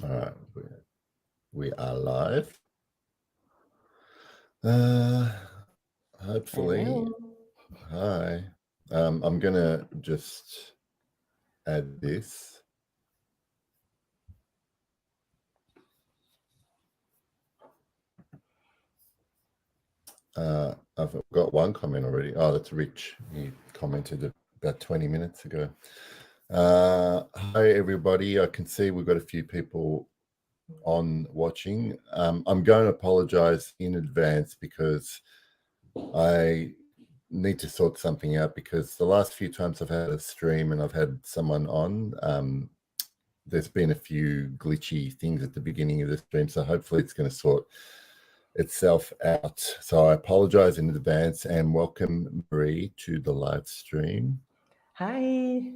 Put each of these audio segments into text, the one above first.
All right, we are live. Hopefully. Hello. Hi. I'm gonna just add this. I've got one comment already. Oh, that's Rich. He commented about 20 minutes ago. Hi, everybody. I can see we've got a few people on watching. I'm going to apologize in advance because I need to sort something out, because the last few times I've had a stream and I've had someone on, there's been a few glitchy things at the beginning of the stream, so hopefully it's going to sort itself out. So I apologize in advance, and welcome, Marie, to the live stream. Hi.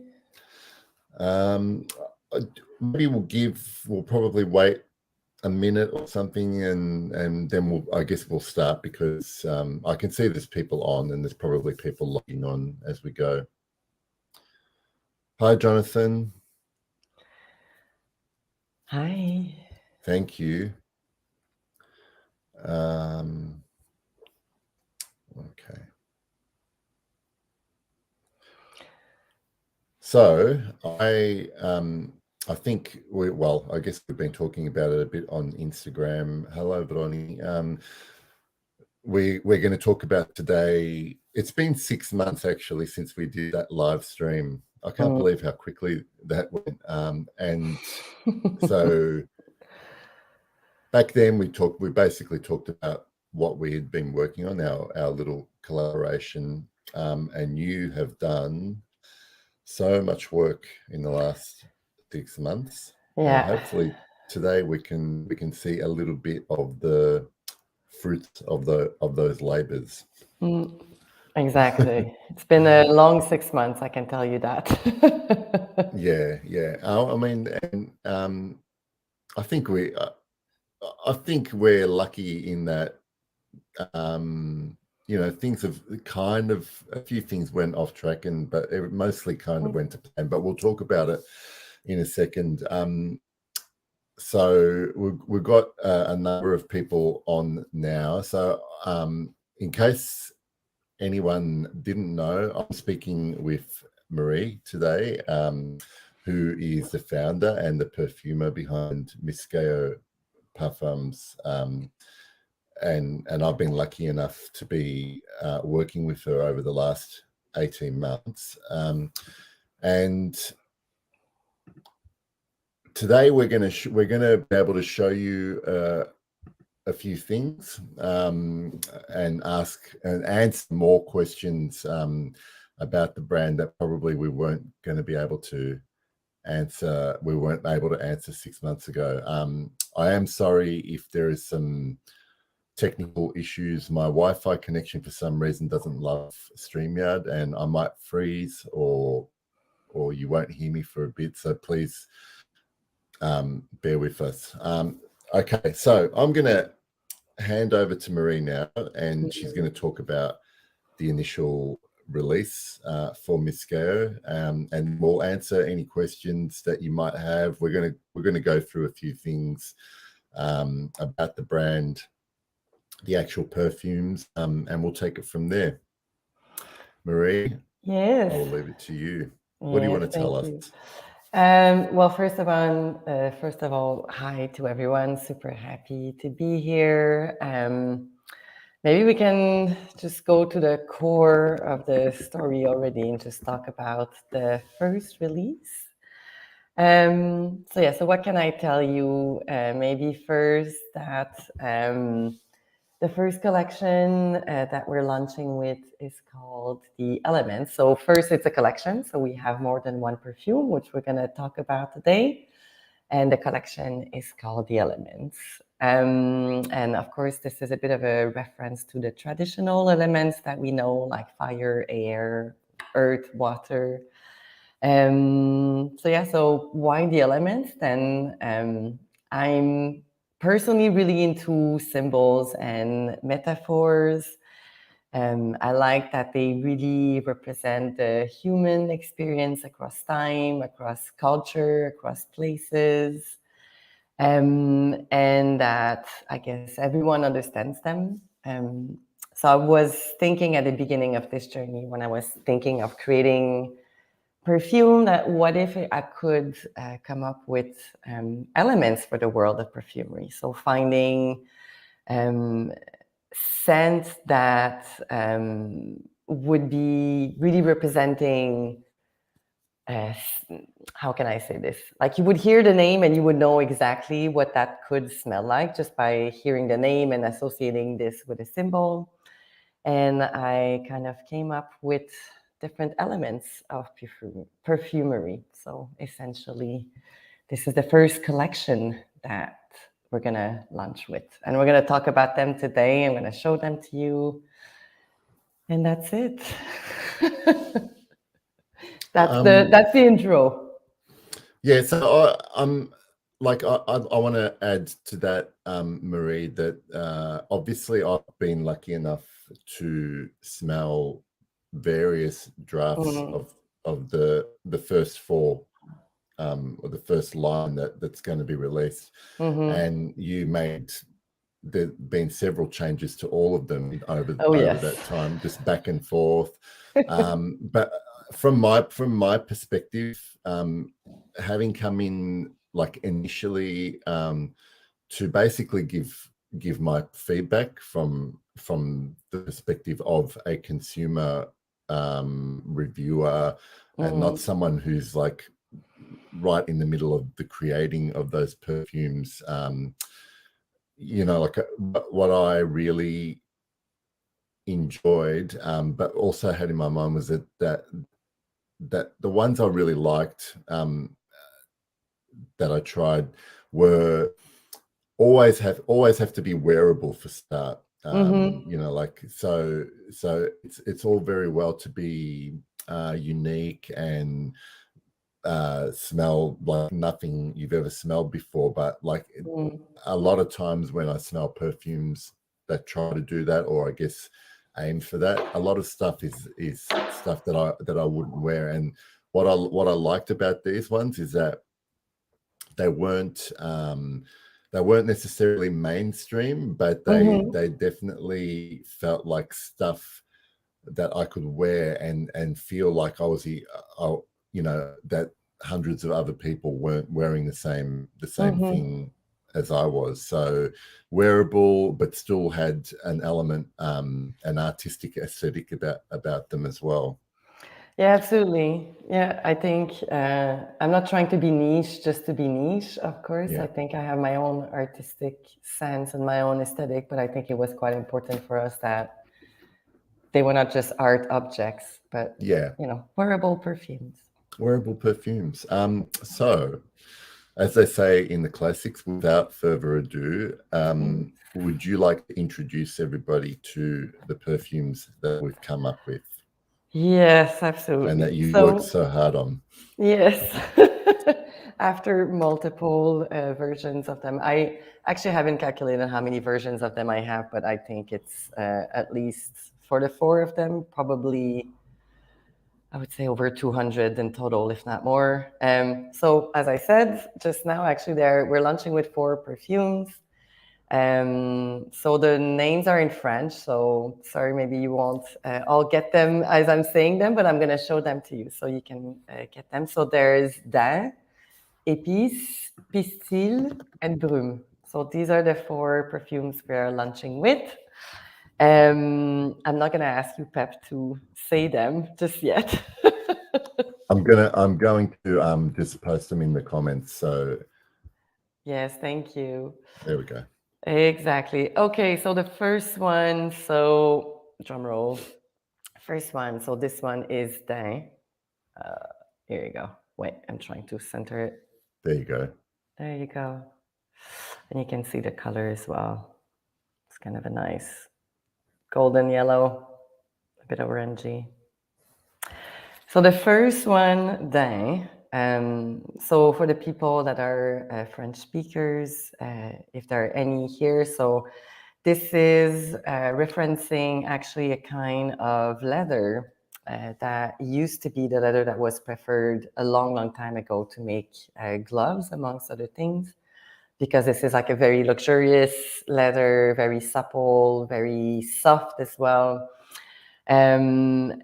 Maybe we'll probably wait a minute or something, and then I guess we'll start, because I can see there's people on, and there's probably people logging on as we go. Hi, Jonathan. Hi. Thank you. Okay. So I think I guess we've been talking about it a bit on Instagram. Hello, Brony. We're going to talk about today. It's been 6 months actually since we did that live stream. I can't believe how quickly that went. And so back then we basically talked about what we had been working on, our little collaboration, and you have done so much work in the last 6 months. Yeah. And hopefully today we can see a little bit of the fruits of those labors. Exactly. It's been a long 6 months, I can tell you that. Yeah. I mean, and I think we're lucky in that things have a few things went off track, but it mostly kind of went to plan. But we'll talk about it in a second. So we've got a number of people on now. So in case anyone didn't know, I'm speaking with Marie today, who is the founder and the perfumer behind MISKEO Parfums. And I've been lucky enough to be working with her over the last 18 months. And today we're going to be able to show you a few things, and ask and answer more questions about the brand that probably we weren't going to be able to answer. We weren't able to answer 6 months ago. I am sorry if there is some technical issues. My Wi-Fi connection for some reason doesn't love StreamYard, and I might freeze or you won't hear me for a bit. So please bear with us. Okay, so I'm going to hand over to Marie now, and she's going to talk about the initial release for MISKEO, and we'll answer any questions that you might have. We're going to go through a few things about the brand, the actual perfumes, and we'll take it from there. Marie, Yes. I'll leave it to you. What do you want to tell us? Well, first of all, hi to everyone. Super happy to be here. Maybe we can just go to the core of the story already and just talk about the first release. So what can I tell you? Maybe first that the first collection that we're launching with is called The Elements. So first, it's a collection. So we have more than one perfume, which we're going to talk about today. And the collection is called The Elements. And of course, this is a bit of a reference to the traditional elements that we know, like fire, air, earth, water. So why The Elements? Then I'm personally really into symbols and metaphors. I like that they really represent the human experience across time, across culture, across places. and that I guess everyone understands them. So I was thinking at the beginning of this journey, when I was thinking of creating perfume, that what if I could come up with elements for the world of perfumery. So finding scents that would be really representing, how can I say this? Like, you would hear the name and you would know exactly what that could smell like just by hearing the name and associating this with a symbol. And I kind of came up with different elements of perfumery. So essentially, this is the first collection that we're going to launch with. And we're going to talk about them today. I'm going to show them to you. And that's it. That's the intro. Yeah, so I'm like I want to add to that, Marie, that obviously I've been lucky enough to smell various drafts of the first four, or the first line that's going to be released, and you made. There's been several changes to all of them over that time, just back and forth. But from my perspective, having come in like initially to basically give my feedback from the perspective of a consumer reviewer, and not someone who's like right in the middle of the creating of those perfumes. Like what I really enjoyed, but also had in my mind, was that the ones I really liked, that I tried, were always have to be wearable for start. Like so it's all very well to be unique and smell like nothing you've ever smelled before, but like a lot of times when I smell perfumes that try to do that, or I guess aim for that, a lot of stuff is stuff that I wouldn't wear. And what I liked about these ones is that they weren't necessarily mainstream, but they definitely felt like stuff that I could wear and feel like I was that hundreds of other people weren't wearing the same thing as I was. So wearable, but still had an element, an artistic aesthetic about them as well. Yeah, absolutely. Yeah, I think I'm not trying to be niche just to be niche, of course. Yeah. I think I have my own artistic sense and my own aesthetic, but I think it was quite important for us that they were not just art objects, but wearable perfumes. Wearable perfumes. So, as they say in the classics, without further ado, would you like to introduce everybody to the perfumes that we've come up with? Yes, absolutely. And that you worked so hard on. Yes. After multiple versions of them. I actually haven't calculated how many versions of them I have, but I think it's at least, for the four of them, probably, I would say, over 200 in total, if not more. So as I said just now, actually, we're launching with 4 perfumes. So the names are in French, so sorry, maybe you won't all get them as I'm saying them, but I'm going to show them to you so you can get them. So there's Daim, Épice, Pistil, and Broom. So these are the 4 perfumes we are launching with. I'm not going to ask you, Pep, to say them just yet. I'm going to just post them in the comments. So yes, thank you. there we go. Exactly. Okay, so the first one, so drum roll. First one, so this one is Daim. Here you go. Wait, I'm trying to center it. There you go. There you go. And you can see the color as well. It's kind of a nice golden yellow, a bit orangey. So the first one, Daim. So for the people that are French speakers, if there are any here, so this is referencing actually a kind of leather that used to be the leather that was preferred a long, long time ago to make gloves, amongst other things. because this is like a very luxurious leather, very supple, very soft as well. And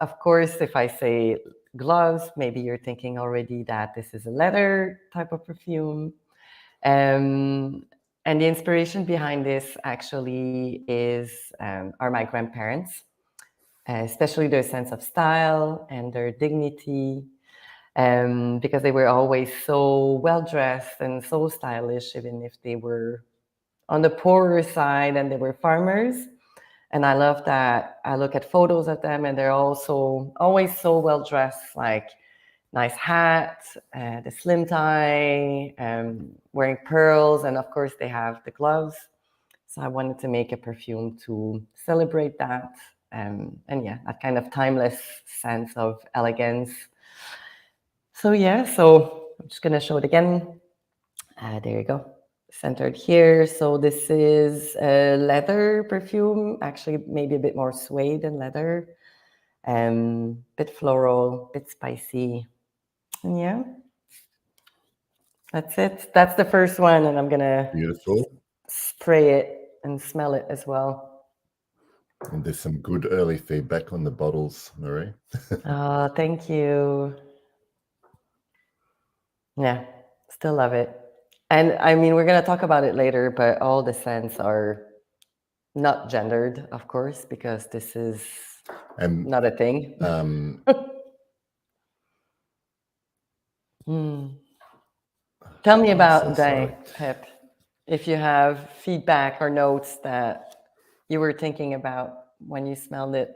of course, if I say gloves, maybe you're thinking already that this is a leather type of perfume. And the inspiration behind this actually are my grandparents, especially their sense of style and their dignity, because they were always so well dressed and so stylish, even if they were on the poorer side and they were farmers. And I love that. I look at photos of them and they're also always so well dressed, like nice hat, the slim tie, wearing pearls, and of course they have the gloves. So I wanted to make a perfume to celebrate that. And yeah, that kind of timeless sense of elegance. So yeah, so I'm just gonna show it again. There you go, centered here. So this is a leather perfume, actually maybe a bit more suede than leather. Bit floral, bit spicy. And yeah, that's it. That's the first one, and I'm gonna Beautiful. spray it and smell it as well. And there's some good early feedback on the bottles, Marie. Oh, thank you. Yeah, still love it. And I mean, we're gonna talk about it later, but all the scents are not gendered, of course, because this is And not a thing. Tell me I'm about so sorry. Pep, if you have feedback or notes that you were thinking about when you smelled it.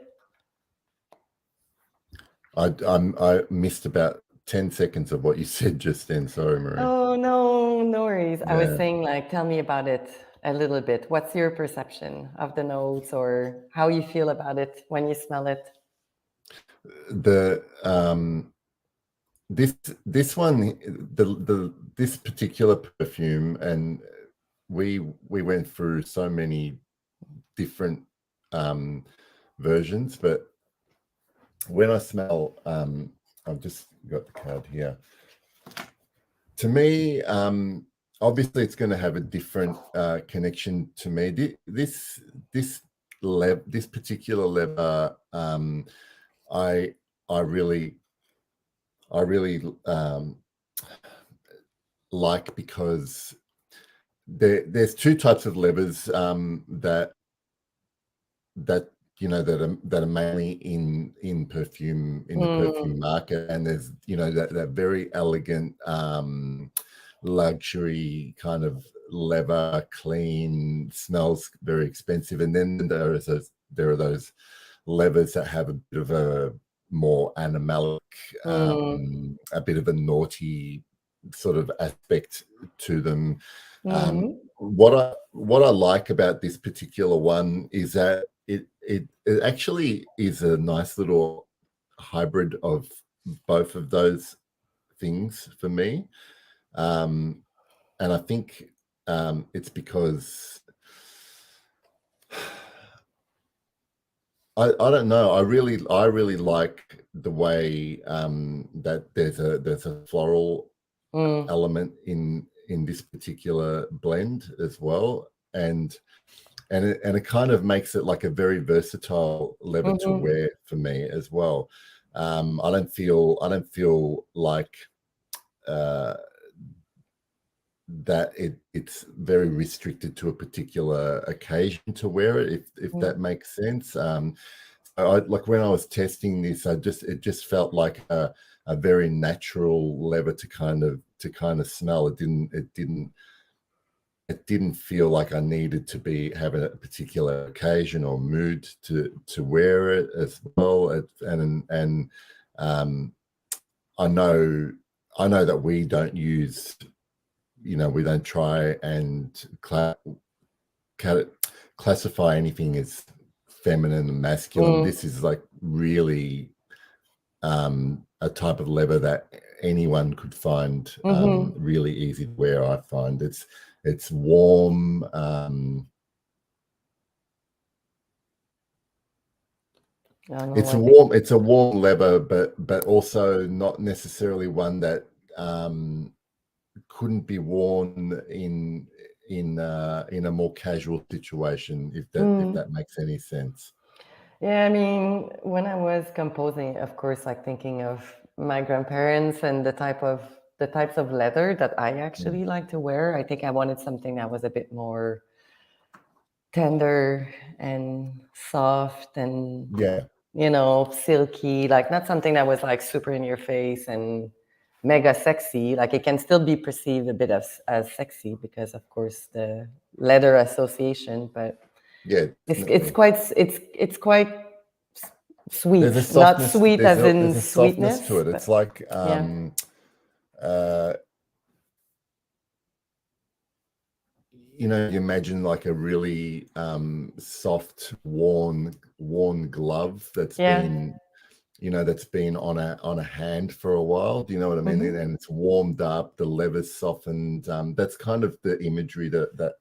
I missed about 10 seconds of what you said just then. Sorry, Marie. Oh, no, no worries. I was Yeah. saying, like, tell me about it a little bit. What's your perception of the notes or how you feel about it when you smell it? The this one, this particular perfume, and we went through so many different versions, but when I smell, I've just got the card here. To me, obviously, it's going to have a different connection to me. This particular lever, I really like, because there's two types of levers that that are mainly in perfume, in the perfume market, and there's that very elegant luxury kind of leather, clean, smells very expensive, and then there are those levers that have a bit of a more animalic, a bit of a naughty sort of aspect to them. What I like about this particular one is that it actually is a nice little hybrid of both of those things for me, and I think it's because I don't know. I really like the way that there's a floral element in this particular blend as well, and it kind of makes it like a very versatile leather to wear for me as well. I don't feel like that it's very restricted to a particular occasion to wear it, if that makes sense. Like when I was testing this, it just felt like a very natural leather to kind of smell. It didn't feel like I needed to be having a particular occasion or mood to wear it as well. And I know that we don't use, we don't try and classify anything as feminine and masculine. This is like really a type of leather that anyone could find really easy to wear. I find it's warm. It's a warm leather, but also not necessarily one that couldn't be worn in a more casual situation, if that makes any sense. Yeah, I mean, when I was composing, of course, like thinking of my grandparents and the types of leather that I actually like to wear, I think I wanted something that was a bit more tender and soft and Yeah, silky, like not something that was like super in your face and mega sexy. Like it can still be perceived a bit as sexy because, of course, the leather association, but yeah, it's definitely. quite it's quite There's a sweet, not softness. sweet as in There's a softness to sweetness, it. It's but like yeah, uh, you imagine like a really soft, worn glove that's yeah. been that's been on a hand for a while. Do you know what I mean? Hmm. And it's warmed up, the leather's softened. That's kind of the imagery that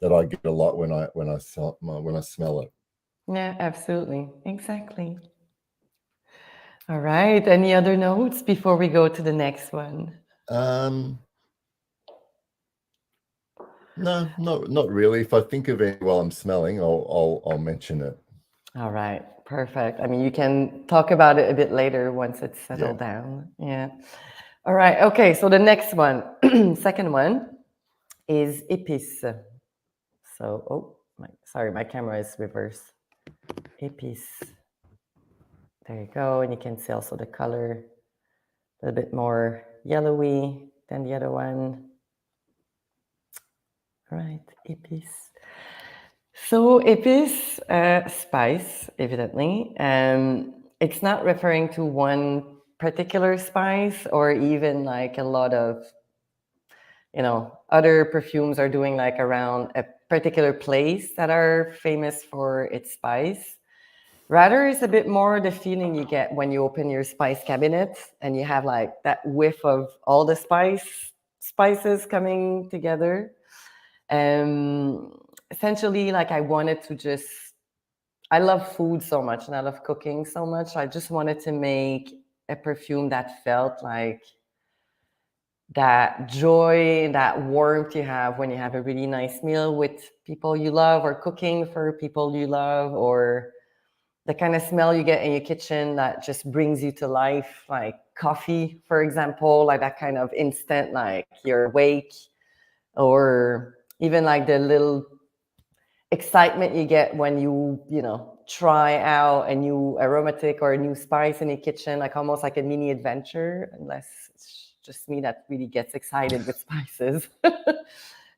I get a lot when I smell it. Yeah, absolutely, exactly. All right. Any other notes before we go to the next one? Um, no, not really. If I think of any while I'm smelling, I'll mention it. All right, perfect. I mean, you can talk about it a bit later once it's Yeah. settled down. Yeah. All right. Okay. So the next one, second one, is épice. So, sorry, my camera is reversed. Épice. There you go. And you can see also the color a little bit more yellowy than the other one. All right, épice. So épice, spice, evidently. It's not referring to one particular spice or even like a lot of, other perfumes are doing like around a particular place that are famous for its spice. Rather, it's a bit more the feeling you get when you open your spice cabinet and you have like that whiff of all the spices coming together. Essentially, like I wanted to just, I love food so much and I love cooking so much. I just wanted to make a perfume that felt like that joy, that warmth you have when you have a really nice meal with people you love, or cooking for people you love, or the kind of smell you get in your kitchen that just brings you to life, like coffee, for example, like that kind of instant, like you're awake, or even like the little excitement you get when you try out a new aromatic or a new spice in your kitchen, like almost like a mini adventure, unless it's just me that really gets excited with spices.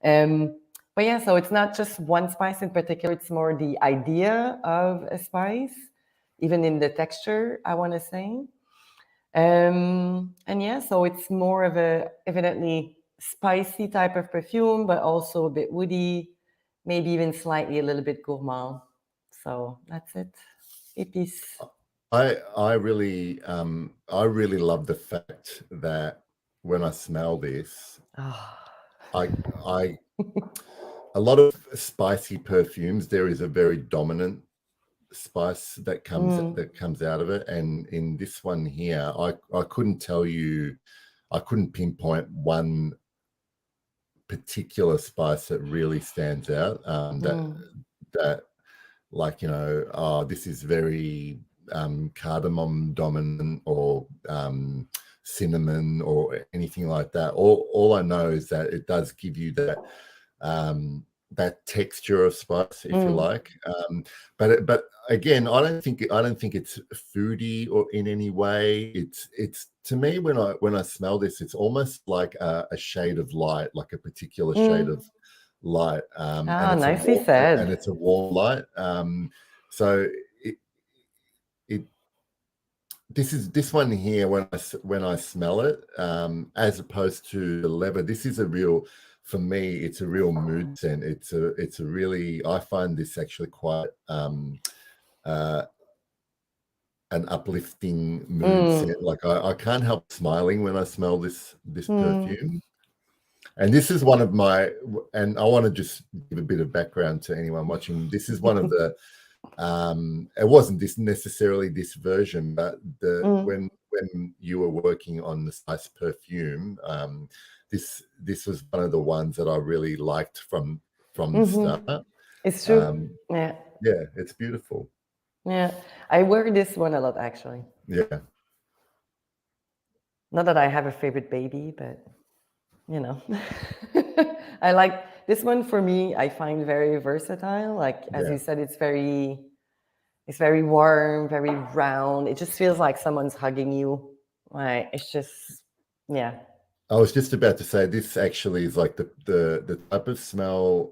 um, but yeah, so it's not just one spice in particular, it's more the idea of a spice, even in the texture, I want to say. And yeah, so it's more of a evidently spicy type of perfume, but also a bit woody, maybe even slightly a little bit gourmand. So that's it. Épice. I really love the fact that when I smell this, Oh. I I a lot of spicy perfumes, there is a very dominant spice Mm, that comes out of it, and in this one here, I couldn't tell you, I couldn't pinpoint one particular spice that really stands out. mm, That like this is very cardamom dominant, or cinnamon, or anything like that. All I know is that it does give you that texture of spice, if you mm, like. But again, I don't think it's foodie or in any way. It's to me, when I smell this, it's almost like a shade of light, like a particular shade mm. of light, and Ah, it's a nicely warm said. and it's a warm light. So it, it this one here, when I smell it, as opposed to the leather, this is a real, for me, it's a real mood scent. It's a really, I find this actually quite uh, an uplifting mood scent. Mm, Like I can't help smiling when I smell this mm, perfume. And this is one of my, and I want to just give a bit of background to anyone watching. This is one of the, it wasn't this necessarily this version, but mm, when you were working on the spice perfume, this was one of the ones that I really liked from the start. It's true. Yeah. Yeah, it's beautiful. Yeah. I wear this one a lot, actually. Yeah. Not that I have a favorite baby, but you know, I like this one. For me, I find very versatile. Like as you said, it's very warm, very round. It just feels like someone's hugging you. Like it's just, yeah. I was just about to say this actually is like the type of smell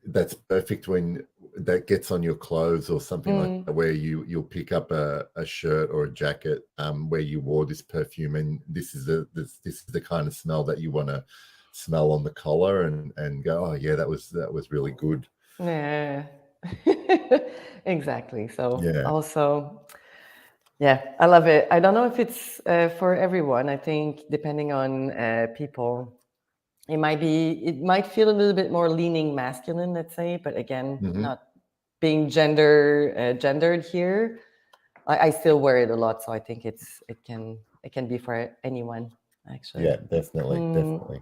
that's perfect when that gets on your clothes or something like that, where you'll pick up a shirt or a jacket where you wore this perfume, and this is the kind of smell that you want to smell on the collar and go, oh yeah, that was really good. Yeah. Exactly. So Yeah. also, yeah, I love it. I don't know if it's for everyone. I think depending on people, it might feel a little bit more leaning masculine, let's say, but again, not being gendered here. I still wear it a lot, so I think it can be for anyone, actually. Yeah, definitely.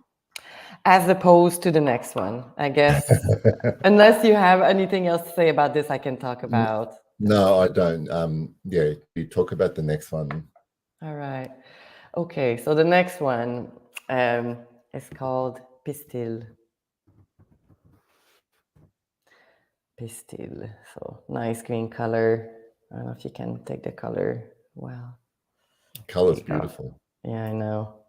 As opposed to the next one, I guess. Unless you have anything else to say about this, I can talk about. No, I don't. Yeah, you talk about the next one. All right. Okay, so the next one is called Pistil. Pistil. So nice green color. I don't know if you can take the color well. Color's beautiful. Yeah, I know.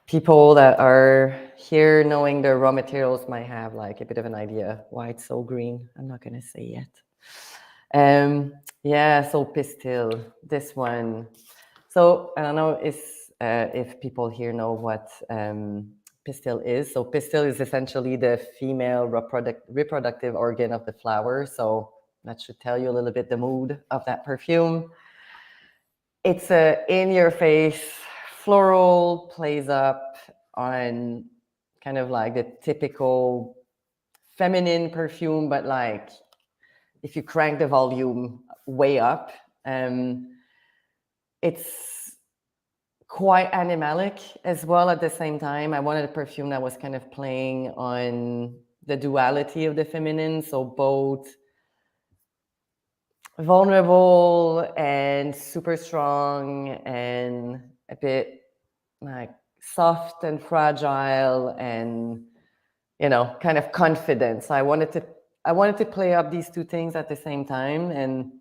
People that are here knowing the raw materials might have like a bit of an idea why it's so green. I'm not gonna say yet. Yeah, so Pistil, this one. So I don't know if people here know what pistil is. So pistil is essentially the female reproductive organ of the flower. So that should tell you a little bit the mood of that perfume. It's a in-your-face floral, plays up on kind of like the typical feminine perfume, but like if you crank the volume way up, it's quite animalic as well at the same time. I wanted a perfume that was kind of playing on the duality of the feminine, so both vulnerable and super strong and a bit like soft and fragile and kind of confident. So I wanted to play up these two things at the same time. And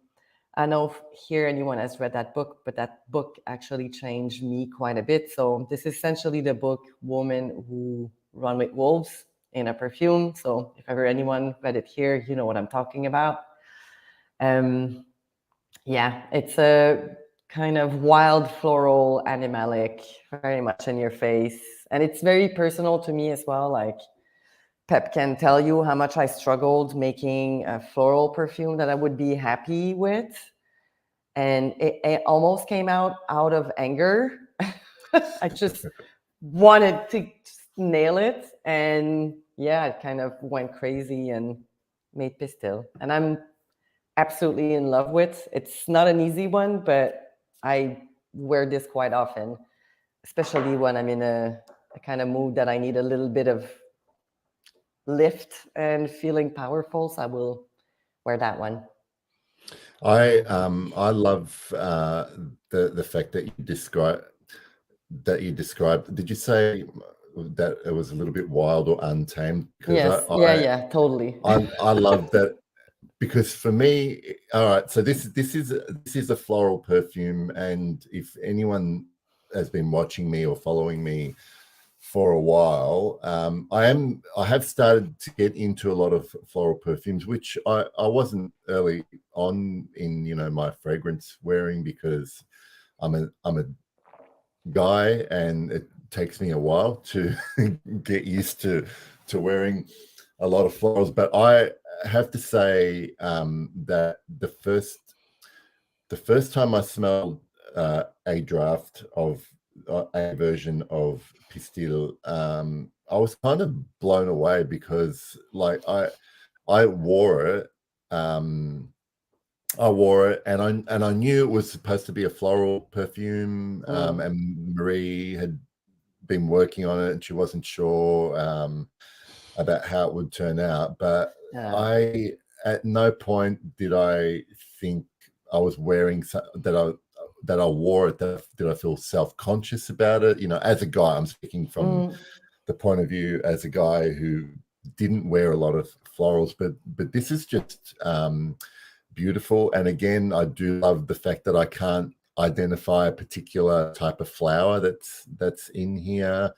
I know here anyone has read that book, but that book actually changed me quite a bit. So this is essentially the book Women Who Run with Wolves in a Perfume. So if ever anyone read it here, you know what I'm talking about. Yeah, it's a kind of wild floral animalic, very much in your face. And it's very personal to me as well. Like Pep can tell you how much I struggled making a floral perfume that I would be happy with. And it almost came out of anger. I just wanted to nail it. And yeah, it kind of went crazy and made Pistil. And I'm absolutely in love with. It's not an easy one, but I wear this quite often, especially when I'm in a kind of mood that I need a little bit of lift and feeling powerful. So I will wear that one. I love the fact that you described. Did you say that it was a little bit wild or untamed? Because yes, yeah, totally. I love that, because for me, all right. So this is a floral perfume, and if anyone has been watching me or following me for a while, I have started to get into a lot of floral perfumes, which I wasn't early on in my fragrance wearing, because I'm a guy and it takes me a while to get used to wearing a lot of florals. But I have to say that the first time I smelled a draft of a version of Pistil, I was kind of blown away, because like I wore it I wore it, and I knew it was supposed to be a floral perfume, Mm. and Marie had been working on it, and she wasn't sure about how it would turn out. But Yeah. I, at no point did I think I was wearing that I wore it. Did I feel self-conscious about it? You know, as a guy, I'm speaking from Mm. the point of view as a guy who didn't wear a lot of florals, but this is just beautiful. And again, I do love the fact that I can't identify a particular type of flower that's in here.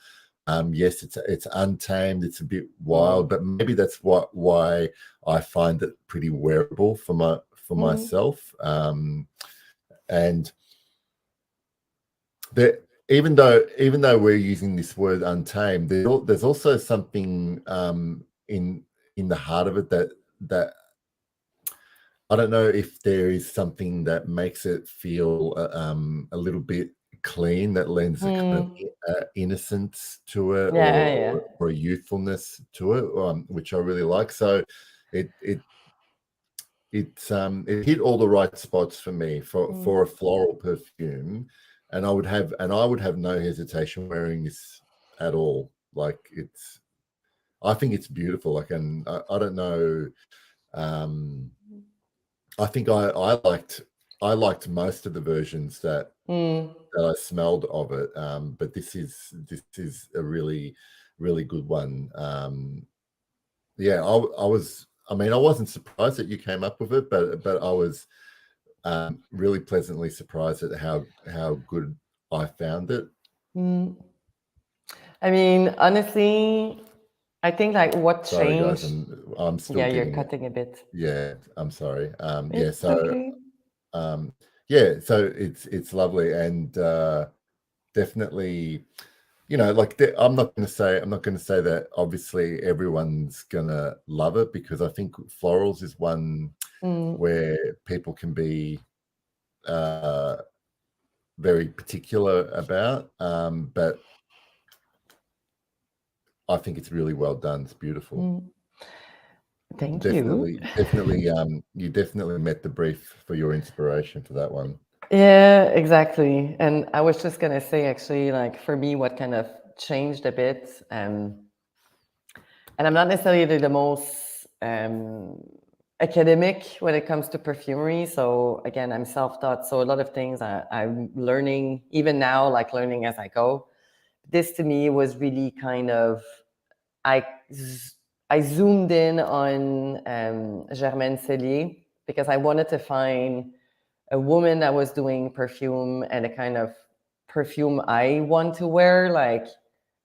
Yes, it's untamed, it's a bit wild, but maybe that's why I find it pretty wearable for myself. And that even though we're using this word untamed, there's also something in the heart of it that I don't know if there is something that makes it feel a little bit clean, that lends a kind of Mm. innocence to it, Yeah, yeah. or a youthfulness to it, which I really like. So it hit all the right spots for me for a floral perfume, and I would have no hesitation wearing this at all. Like I think it's beautiful. Like, and I don't know. I think I liked most of the versions that I smelled of it, but this is a really good one. Yeah, I was. I mean, I wasn't surprised that you came up with it, but I was really pleasantly surprised at how good I found it. I mean, honestly, I think like what Sorry, guys, changed. I'm still Yeah, you're getting it. cutting a bit. Yeah, I'm sorry. Yeah, It's so okay. yeah, so it's lovely, and definitely, you know, like I'm not going to say that obviously everyone's gonna love it, because I think florals is one where people can be very particular about, but I think it's really well done. It's beautiful. Thank you. Definitely, you definitely met the brief for your inspiration for that one. Yeah, exactly. And I was just gonna say, actually, like for me, what kind of changed a bit, and I'm not necessarily the most academic when it comes to perfumery. So again, I'm self-taught. So a lot of things I'm learning, even now, like learning as I go. This to me was really kind of, I I zoomed in on Germaine Cellier because I wanted to find a woman that was doing perfume and a kind of perfume I want to wear, like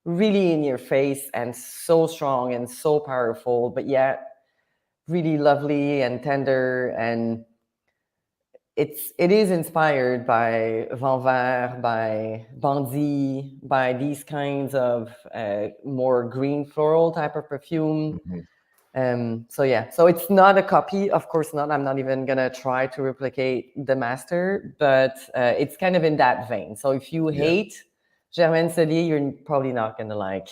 really in your face and so strong and so powerful, but yet really lovely and tender. And it is inspired by Van Ver, by Bondy, by these kinds of more green floral type of perfume. So yeah, so it's not a copy, of course not. I'm not even gonna try to replicate the master, but it's kind of in that vein. So if you Yeah, hate Germaine Cellier, you're probably not gonna like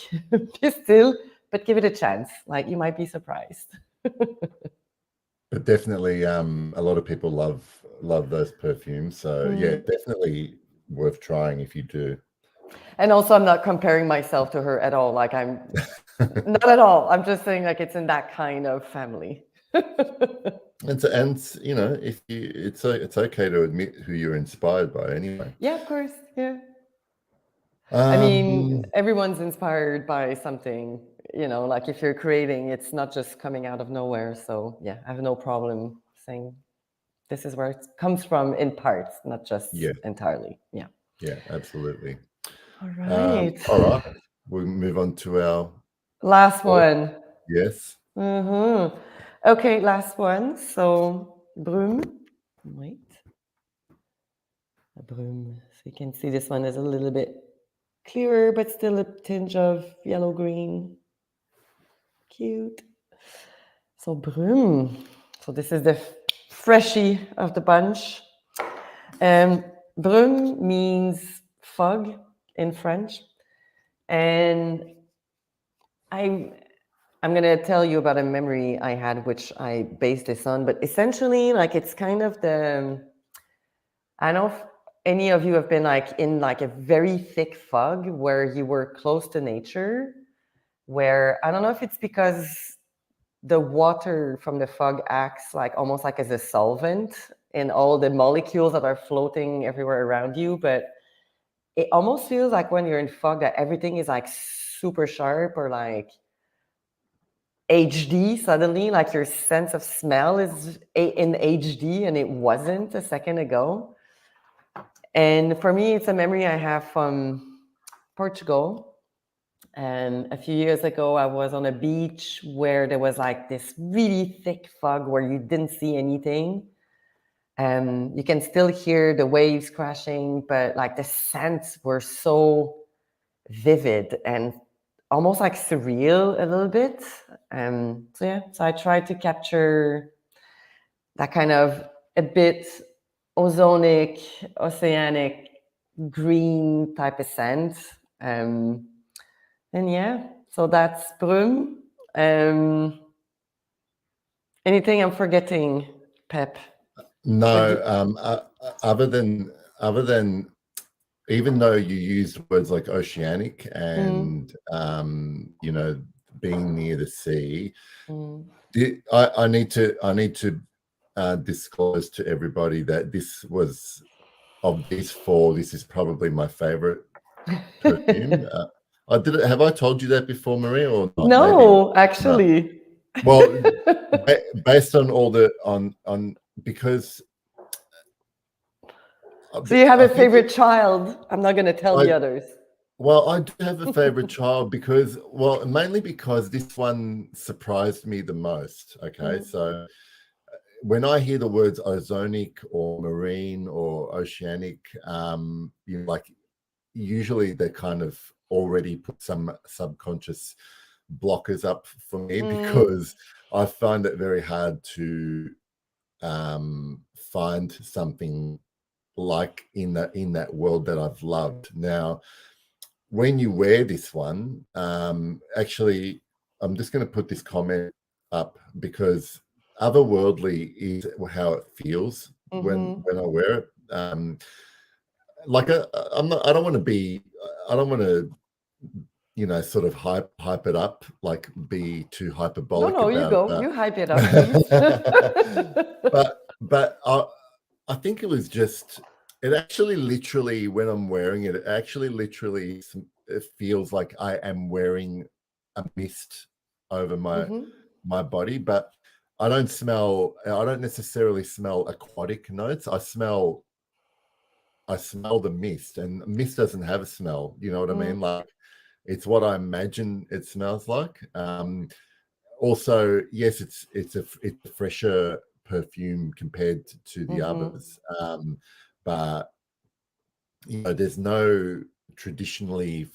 Pistil, but give it a chance. Like you might be surprised. but definitely, a lot of people love those perfumes. So yeah, definitely worth trying if you do. And also, I'm not comparing myself to her at all. Like I'm not at all. I'm just saying like it's in that kind of family. And you know, if you, it's okay to admit who you're inspired by anyway. Yeah, of course. Yeah. I mean, Um, everyone's inspired by something, like if you're creating, it's not just coming out of nowhere. So, yeah, I have no problem saying this is where it comes from in parts, not just yeah, entirely. Yeah. yeah, absolutely. All right. All right, we'll move on to our Last fourth. one. Yes. Okay, last one. So, Broom. Wait. Broom. So you can see this one is a little bit clearer, but still a tinge of yellow green. Cute. So Broom. So this is the freshie of the bunch. Broom means fog in French, and I I'm gonna tell you about a memory I had, which I based this on. But essentially, like it's kind of the. I don't know if any of you have been like in like a very thick fog where you were close to nature. Where I don't know if it's because the water from the fog acts like almost like as a solvent in all the molecules that are floating everywhere around you, but it almost feels like when you're in fog that everything is like super sharp or like HD suddenly, like your sense of smell is in HD and it wasn't a second ago. And for me, it's a memory I have from Portugal. And a few years ago, I was on a beach where there was like this really thick fog where you didn't see anything. You can still hear the waves crashing, but like the scents were so vivid and almost like surreal a little bit. So I tried to capture that kind of a bit ozonic, oceanic, green type of scent. And yeah, so that's Broom. Anything I'm forgetting, Pep? No, other than even though you used words like oceanic and being near the sea, I need to disclose to everybody that this was, of these four, this is probably my favorite perfume. Have I told you that before, Maria, or not? No, Maybe. actually. Well, based on all the on because. So you have I a think favorite child. I'm not going to tell the others. Well, I do have a favorite child because, mainly because this one surprised me the most. Okay, so when I hear the words ozonic or marine or oceanic, like usually they kind of already put some subconscious blockers up for me because I find it very hard to find something like in that world that I've loved. Now, when you wear this one, actually, I'm just going to put this comment up because otherworldly is how it feels when I wear it. Like I'm not. I don't want to be. I don't want to. Sort of hype it up, like be too hyperbolic No, you about it. go. You hype it up, please. but I think it was just. It actually literally, when I'm wearing it, it actually literally it feels like I am wearing a mist over my body, but I don't necessarily smell aquatic notes. I smell the mist, and mist doesn't have a smell. You know what I mean? Like, it's what I imagine it smells like. Also, yes, it's a fresher perfume compared to the others, but there's no traditionally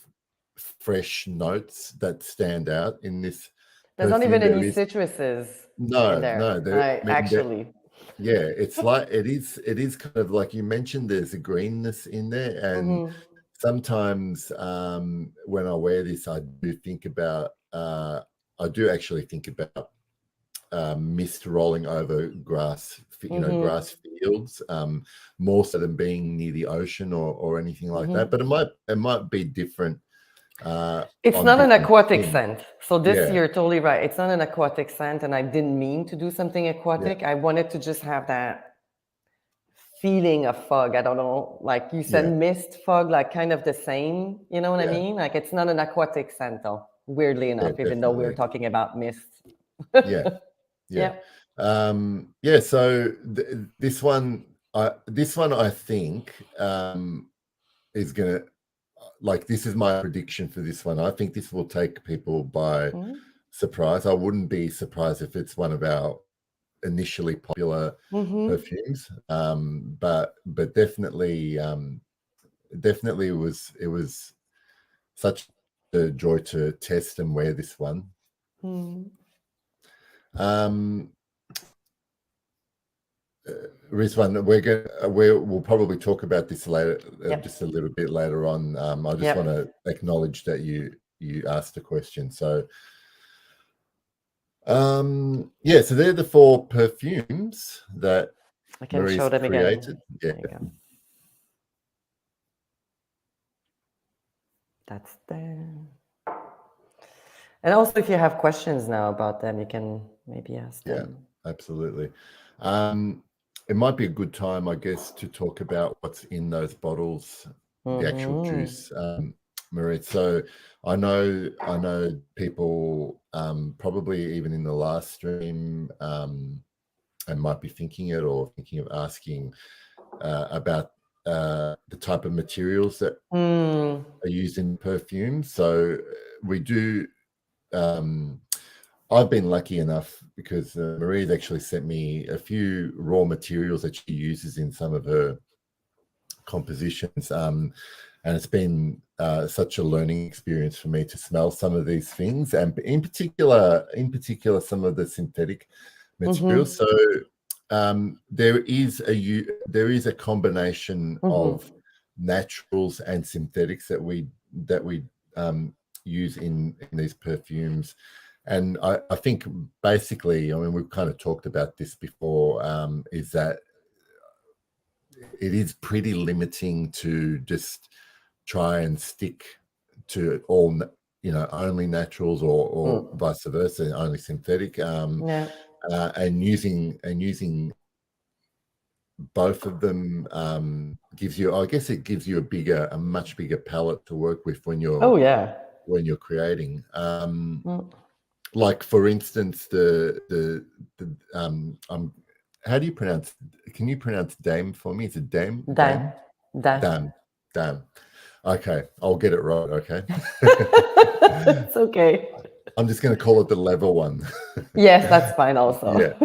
fresh notes that stand out in this There's not perfume. even any There is citruses in there. Actually. Yeah, it's like it is kind of like you mentioned. There's a greenness in there, and sometimes when I wear this, I do actually think about mist rolling over grass, grass fields, more so than being near the ocean or anything like that. But it might be different. It's not an aquatic skin. scent. So you're totally right. It's not an aquatic scent, and I didn't mean to do something aquatic. I wanted to just have that feeling of fog. I don't know, like you said, mist, fog, like kind of the same. You know what I mean? Like it's not an aquatic scent, though. Weirdly enough, even though we're talking about mist. Yeah. So this one I think is gonna, like, this is my prediction for this one. I think this will take people by surprise. I wouldn't be surprised if it's one of our initially popular perfumes, but definitely it was such a joy to test and wear this one. Rizwan, we'll probably talk about this later, just a little bit later on. I just want to acknowledge that you asked a question. So Yeah, so they're the 4 perfumes that I can Marie's show them created. again. Yeah. There you go. That's them. And also, if you have questions now about them, you can maybe ask them. Absolutely. It might be a good time, I guess, to talk about what's in those bottles, the actual juice, Marie. So I know people probably even in the last stream and might be thinking it or thinking of asking about the type of materials that are used in perfume. So we do. I've been lucky enough because Marie's actually sent me a few raw materials that she uses in some of her compositions, and it's been such a learning experience for me to smell some of these things, and in particular, some of the synthetic materials. So there is a combination of naturals and synthetics that we use in these perfumes. And I think basically, I mean, we've kind of talked about this before, is that it is pretty limiting to just try and stick to all, only naturals or vice versa, only synthetic. And using both of them gives you, I guess, it gives you a much bigger palette to work with when you're creating. Like for instance, how do you pronounce? Can you pronounce dame for me? Is it dame? Dame. Dame. Okay, I'll get it right. Okay. It's okay. I'm just going to call it the level one. Yes, that's fine. Also. Yeah.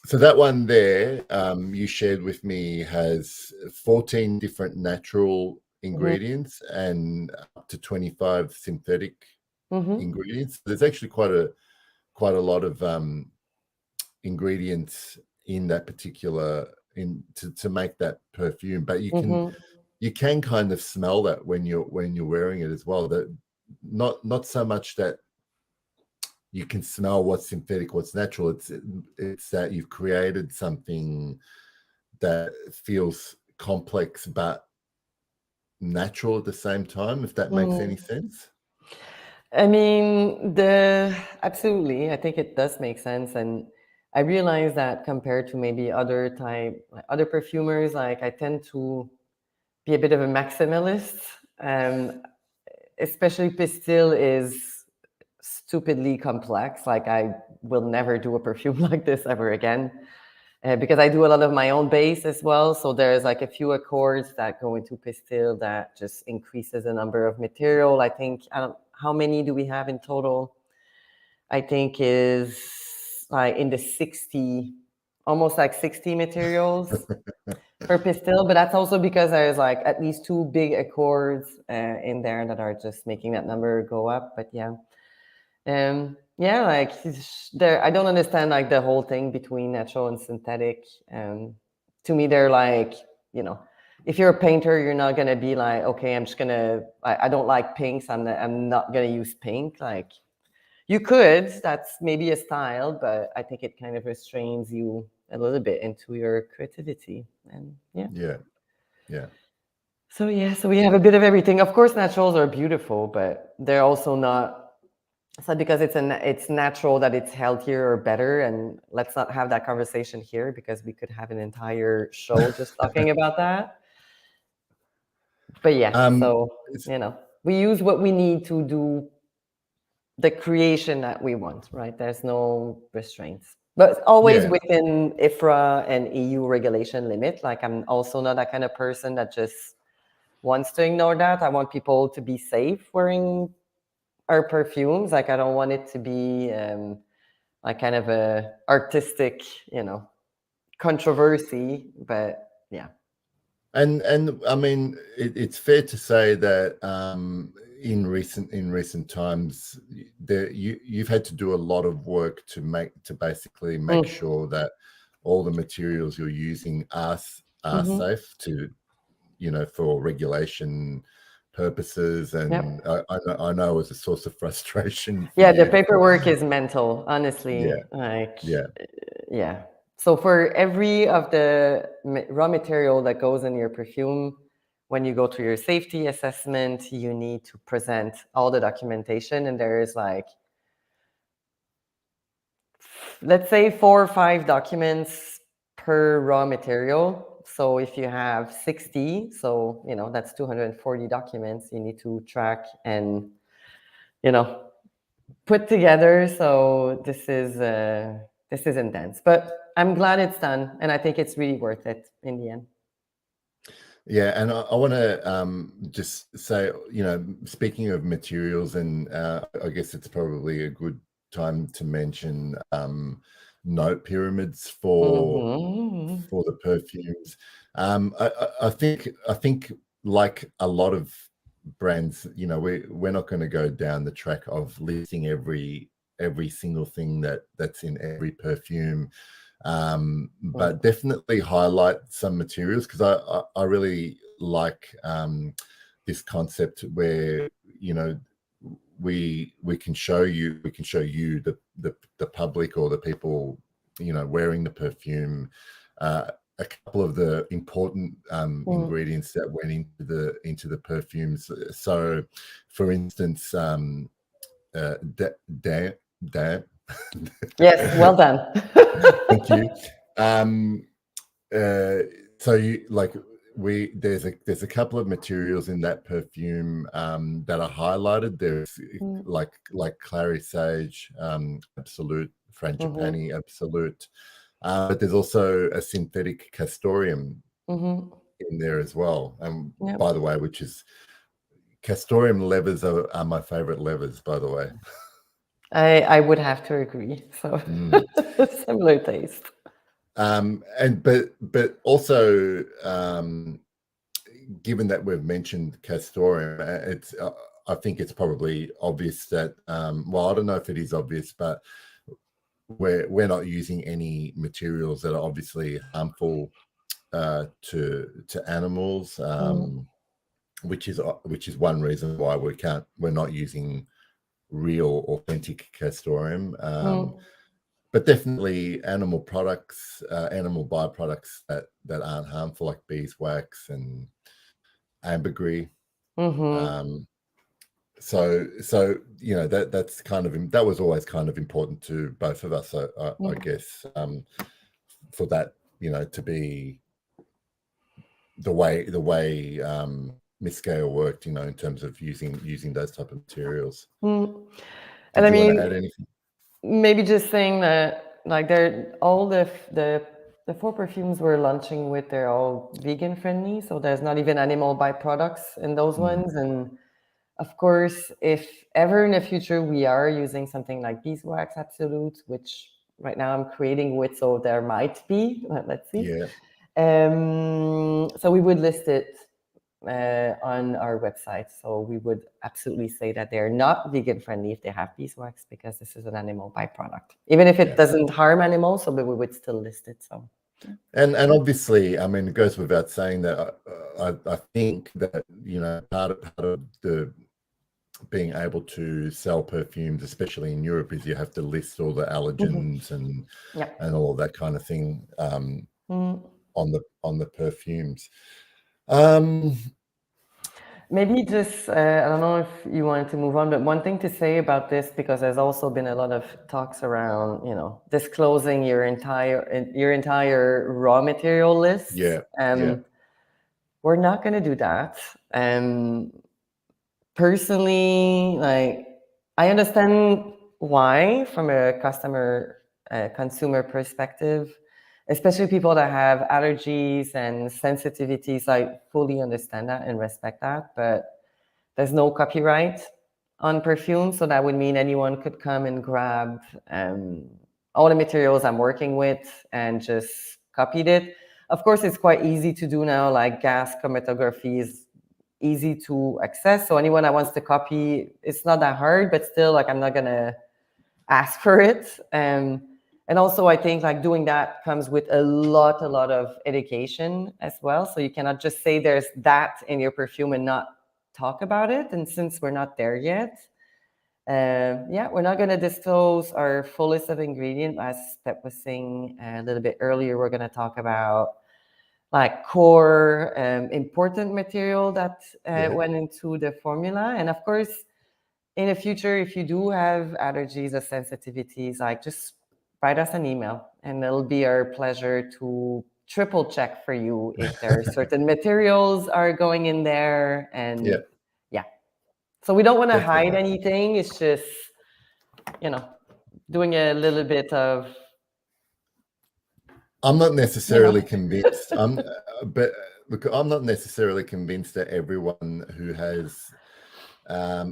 So that one there, you shared with me, has 14 different natural ingredients and up to 25 synthetic ingredients. There's actually quite a lot of ingredients in that particular to make that perfume, but you can kind of smell that when you're wearing it as well. That not so much that you can smell what's synthetic, what's natural. It's that you've created something that feels complex but natural at the same time, if that makes any sense. I mean, absolutely. I think it does make sense, and I realize that compared to maybe other perfumers, like I tend to be a bit of a maximalist. Especially Pistil is stupidly complex. Like I will never do a perfume like this ever again. Because I do a lot of my own base as well. So there's like a few accords that go into Pistil that just increases the number of material. I think, how many do we have in total? I think is like in the 60, almost like 60 materials for Pistil. But that's also because there's like at least 2 big accords in there that are just making that number go up. But yeah. Yeah, like there, I don't understand like the whole thing between natural and synthetic. To me, they're like, if you're a painter, you're not gonna be like, okay, I'm just gonna, I don't like pinks, I'm not gonna use pink. Like, you could, that's maybe a style, but I think it kind of restrains you a little bit into your creativity. And Yeah. So so we have a bit of everything. Of course, naturals are beautiful, but they're also not. It's not because it's natural that it's healthier or better, and let's not have that conversation here because we could have an entire show just talking about that. But yeah, so we use what we need to do the creation that we want, right? There's no restraints, but always within IFRA and EU regulation limit. Like I'm also not that kind of person that just wants to ignore that. I want people to be safe wearing our perfumes. Like I don't want it to be like kind of a artistic, controversy, but yeah. And I mean, it's fair to say that in recent times, you've had to do a lot of work to basically make sure that all the materials you're using are safe to, for regulation purposes, and I know it was a source of frustration for Yeah, the you. paperwork is mental, honestly. Yeah, Like, yeah, yeah. So for every of the raw material that goes in your perfume, when you go to your safety assessment, you need to present all the documentation, and there is like, let's say 4 or 5 documents per raw material. So if you have 60, so that's 240 documents you need to track and put together. So this is intense, but I'm glad it's done, and I think it's really worth it in the end. yeah. And I want to just say, speaking of materials, and I guess it's probably a good time to mention note pyramids for Mm-hmm. the perfumes. I think like a lot of brands, we're not going to go down the track of listing every single thing that's in every perfume, but definitely highlight some materials, because I really like this concept where we can show you the public, or the people wearing the perfume, a couple of the important ingredients that went into the perfumes. So, for instance, damp. Yes, well done. Thank you. So there's a couple of materials in that perfume that are highlighted. There's like clary sage, absolute, frangipani, absolute, but there's also a synthetic castoreum in there as well. By the way, which is castoreum levers are my favorite levers, by the way. I would have to agree. So similar taste. But also, given that we've mentioned castoreum, it's I think it's probably obvious that well, I don't know if it is obvious, but we're not using any materials that are obviously harmful to animals, which is one reason why we're not using real authentic castoreum. But definitely animal products, animal byproducts that aren't harmful, like beeswax and ambergris. So that's that was always kind of important to both of us, I guess, for that to be the way MISKEO worked, in terms of using those type of materials. And I you want to mean, add anything? maybe just saying that, like, they're all the 4 perfumes we're launching with, they're all vegan friendly, so there's not even animal byproducts in those ones. And of course, if ever in the future we are using something like beeswax absolute, which right now I'm creating with, so there might be, let's see. Yeah. So we would list it on our website. So we would absolutely say that they're not vegan friendly if they have beeswax, because this is an animal byproduct, even if it doesn't harm animals. So, but we would still list it. So, and obviously, I mean, it goes without saying that I think that part of the being able to sell perfumes, especially in Europe, is you have to list all the allergens and all of that kind of thing on the perfumes. Maybe just, I don't know if you wanted to move on, but one thing to say about this, because there's also been a lot of talks around, disclosing your entire raw material list. We're not going to do that. Personally, like, I understand why from a consumer perspective, especially people that have allergies and sensitivities. I fully understand that and respect that, but there's no copyright on perfume, so that would mean anyone could come and grab all the materials I'm working with and just copied it. Of course, it's quite easy to do now, like gas chromatography is easy to access, so anyone that wants to copy, it's not that hard, but still, like, I'm not gonna ask for it. And also, I think, like, doing that comes with a lot of education as well. So you cannot just say there's that in your perfume and not talk about it. And since we're not there yet, yeah, we're not going to disclose our full list of ingredients. As Steph was saying a little bit earlier, we're going to talk about like core important material that went into the formula. And of course, in the future, if you do have allergies or sensitivities, like just write us an email, and it'll be our pleasure to triple check for you if there are certain materials are going in there. And yeah, so we don't want to hide anything. It's just, doing a little bit of. I'm not necessarily convinced. But look, I'm not necessarily convinced that everyone who has,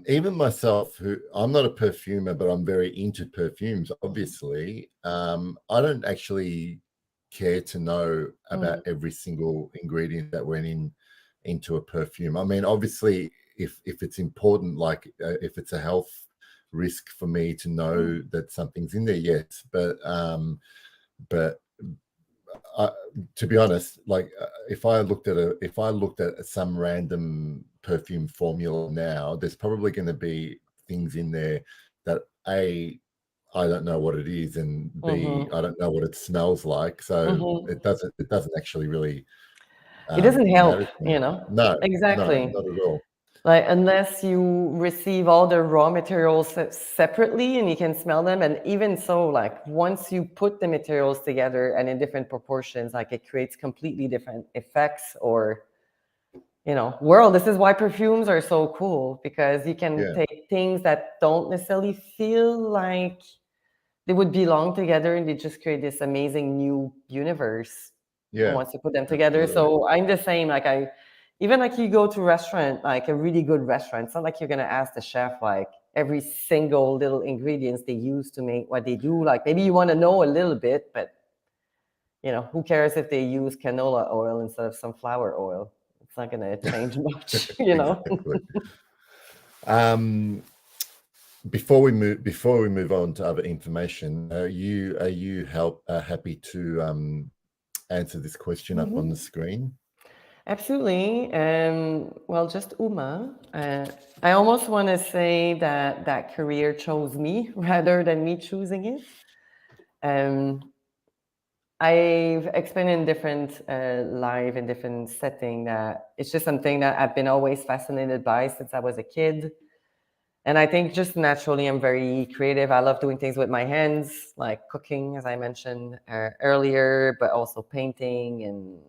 even myself, who I'm not a perfumer, but I'm very into perfumes. Obviously, I don't actually care to know about every single ingredient that went into a perfume. I mean, obviously, if it's important, like if it's a health risk for me to know that something's in there, yes, but to be honest, like if I looked at some random perfume formula now, there's probably going to be things in there that I don't know what it is, and B, I don't know what it smells like. So it doesn't actually really it doesn't help, No, exactly. no, not at all. Like, unless you receive all the raw materials separately and you can smell them. And even so, like once you put the materials together and in different proportions, like it creates completely different effects or, world. This is why perfumes are so cool, because you can take things that don't necessarily feel like they would belong together, and they just create this amazing new universe once you put them together. Absolutely. So I'm the same. Like even like you go to a restaurant, like a really good restaurant, it's not like you're gonna ask the chef like every single little ingredients they use to make what they do. Like maybe you want to know a little bit, but who cares if they use canola oil instead of sunflower oil? It's not gonna change much, Exactly. Before we move on to other information, are you happy to answer this question up on the screen? Absolutely. Well, just Uma. I almost want to say that career chose me rather than me choosing it. I've explained in different live in different setting that it's just something that I've been always fascinated by since I was a kid. And I think just naturally, I'm very creative. I love doing things with my hands, like cooking, as I mentioned earlier, but also painting and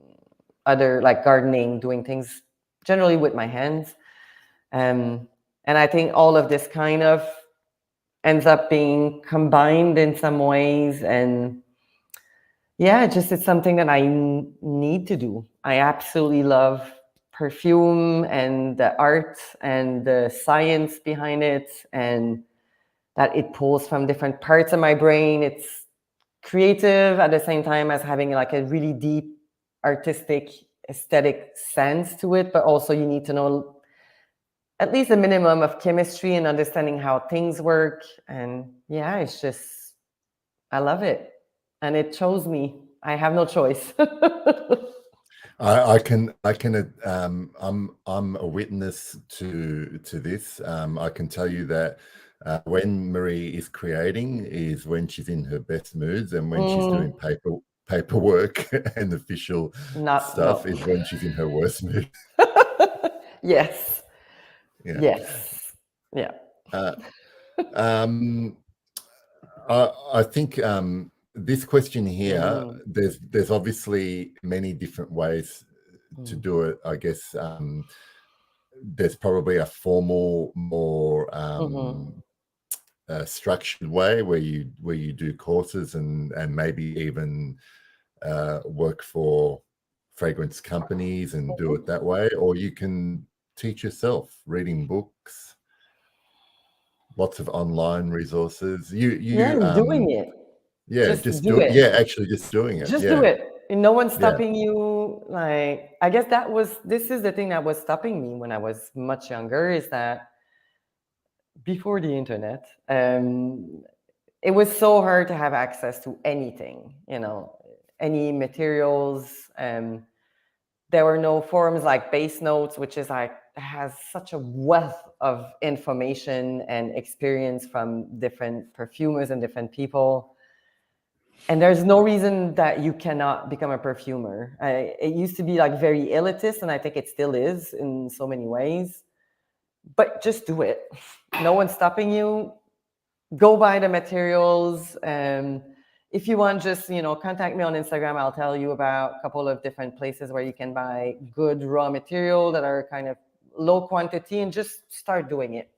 other like gardening, doing things generally with my hands. And I think all of this kind of ends up being combined in some ways. And yeah, it's something that I need to do. I absolutely love perfume and the art and the science behind it, and that it pulls from different parts of my brain. It's creative at the same time as having like a really deep artistic aesthetic sense to it, but also you need to know at least a minimum of chemistry and understanding how things work. And yeah, it's just, I love it. And it chose me. I have no choice. I'm a witness to this. I can tell you that when Marie is creating is when she's in her best moods, and when she's doing paperwork and official stuff is when she's in her worst mood. Yes. Yeah. Yes. Yeah. I think this question here, there's obviously many different ways to do it. I guess there's probably a formal, more structured way where you do courses and maybe even work for fragrance companies and do it that way, or you can teach yourself reading books. Lots of online resources. Doing it. Yeah, just do it. Yeah, actually just doing it. Just do it. And no one's stopping you. Like, I guess this is the thing that was stopping me when I was much younger, is that before the internet, it was so hard to have access to anything, any materials. There were no forums like Base Notes, which is like has such a wealth of information and experience from different perfumers and different people. And there's no reason that you cannot become a perfumer. It used to be like very elitist, and I think it still is in so many ways. But just do it. No one's stopping you. Go buy the materials. If you want, just contact me on Instagram. I'll tell you about a couple of different places where you can buy good raw material that are kind of low quantity, and just start doing it.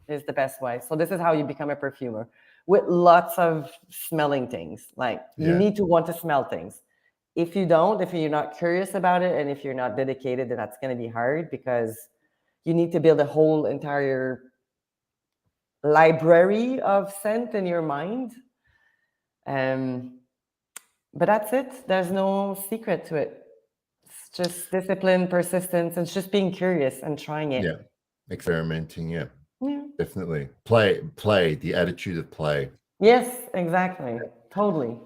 Is the best way. So this is how you become a perfumer, with lots of smelling things. Like you need to want to smell things. If you don't, if you're not curious about it, and if you're not dedicated, then that's going to be hard, because you need to build a whole entire library of scent in your mind. But that's it. There's no secret to it. It's just discipline, persistence, and it's just being curious and trying it. Yeah, experimenting. Yeah, definitely. Play. The attitude of play. Yes, exactly. Totally.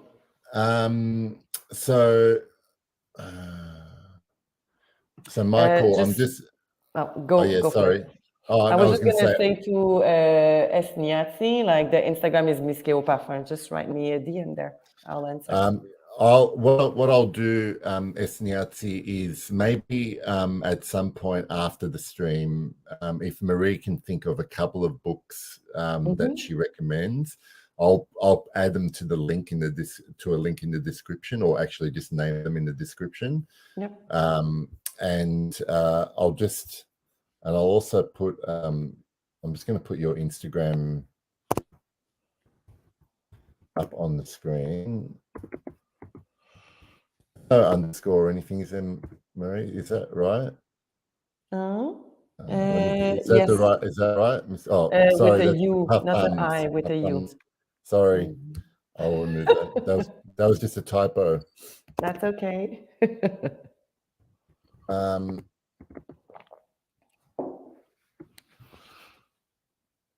So Michael, I'm just. Go. Oh yeah, Go sorry. for it. Oh, I I was was just going to gonna say. say to Esniati, like the Instagram is MISKEO Parfums. Just write me a DM there. I'll answer. What I'll do, Esniati, is maybe at some point after the stream, if Marie can think of a couple of books that she recommends, I'll add them to the link in a link in the description, or actually just name them in the description. Yep. And I'll also put I'm just going to put your Instagram up on the screen. No underscore or anything, is there, Marie? Is that right? Is that Yes. right? Is that right? Oh, With sorry. a U, not an I, with a U. Sorry, I'll remove that. That was just a typo. That's okay.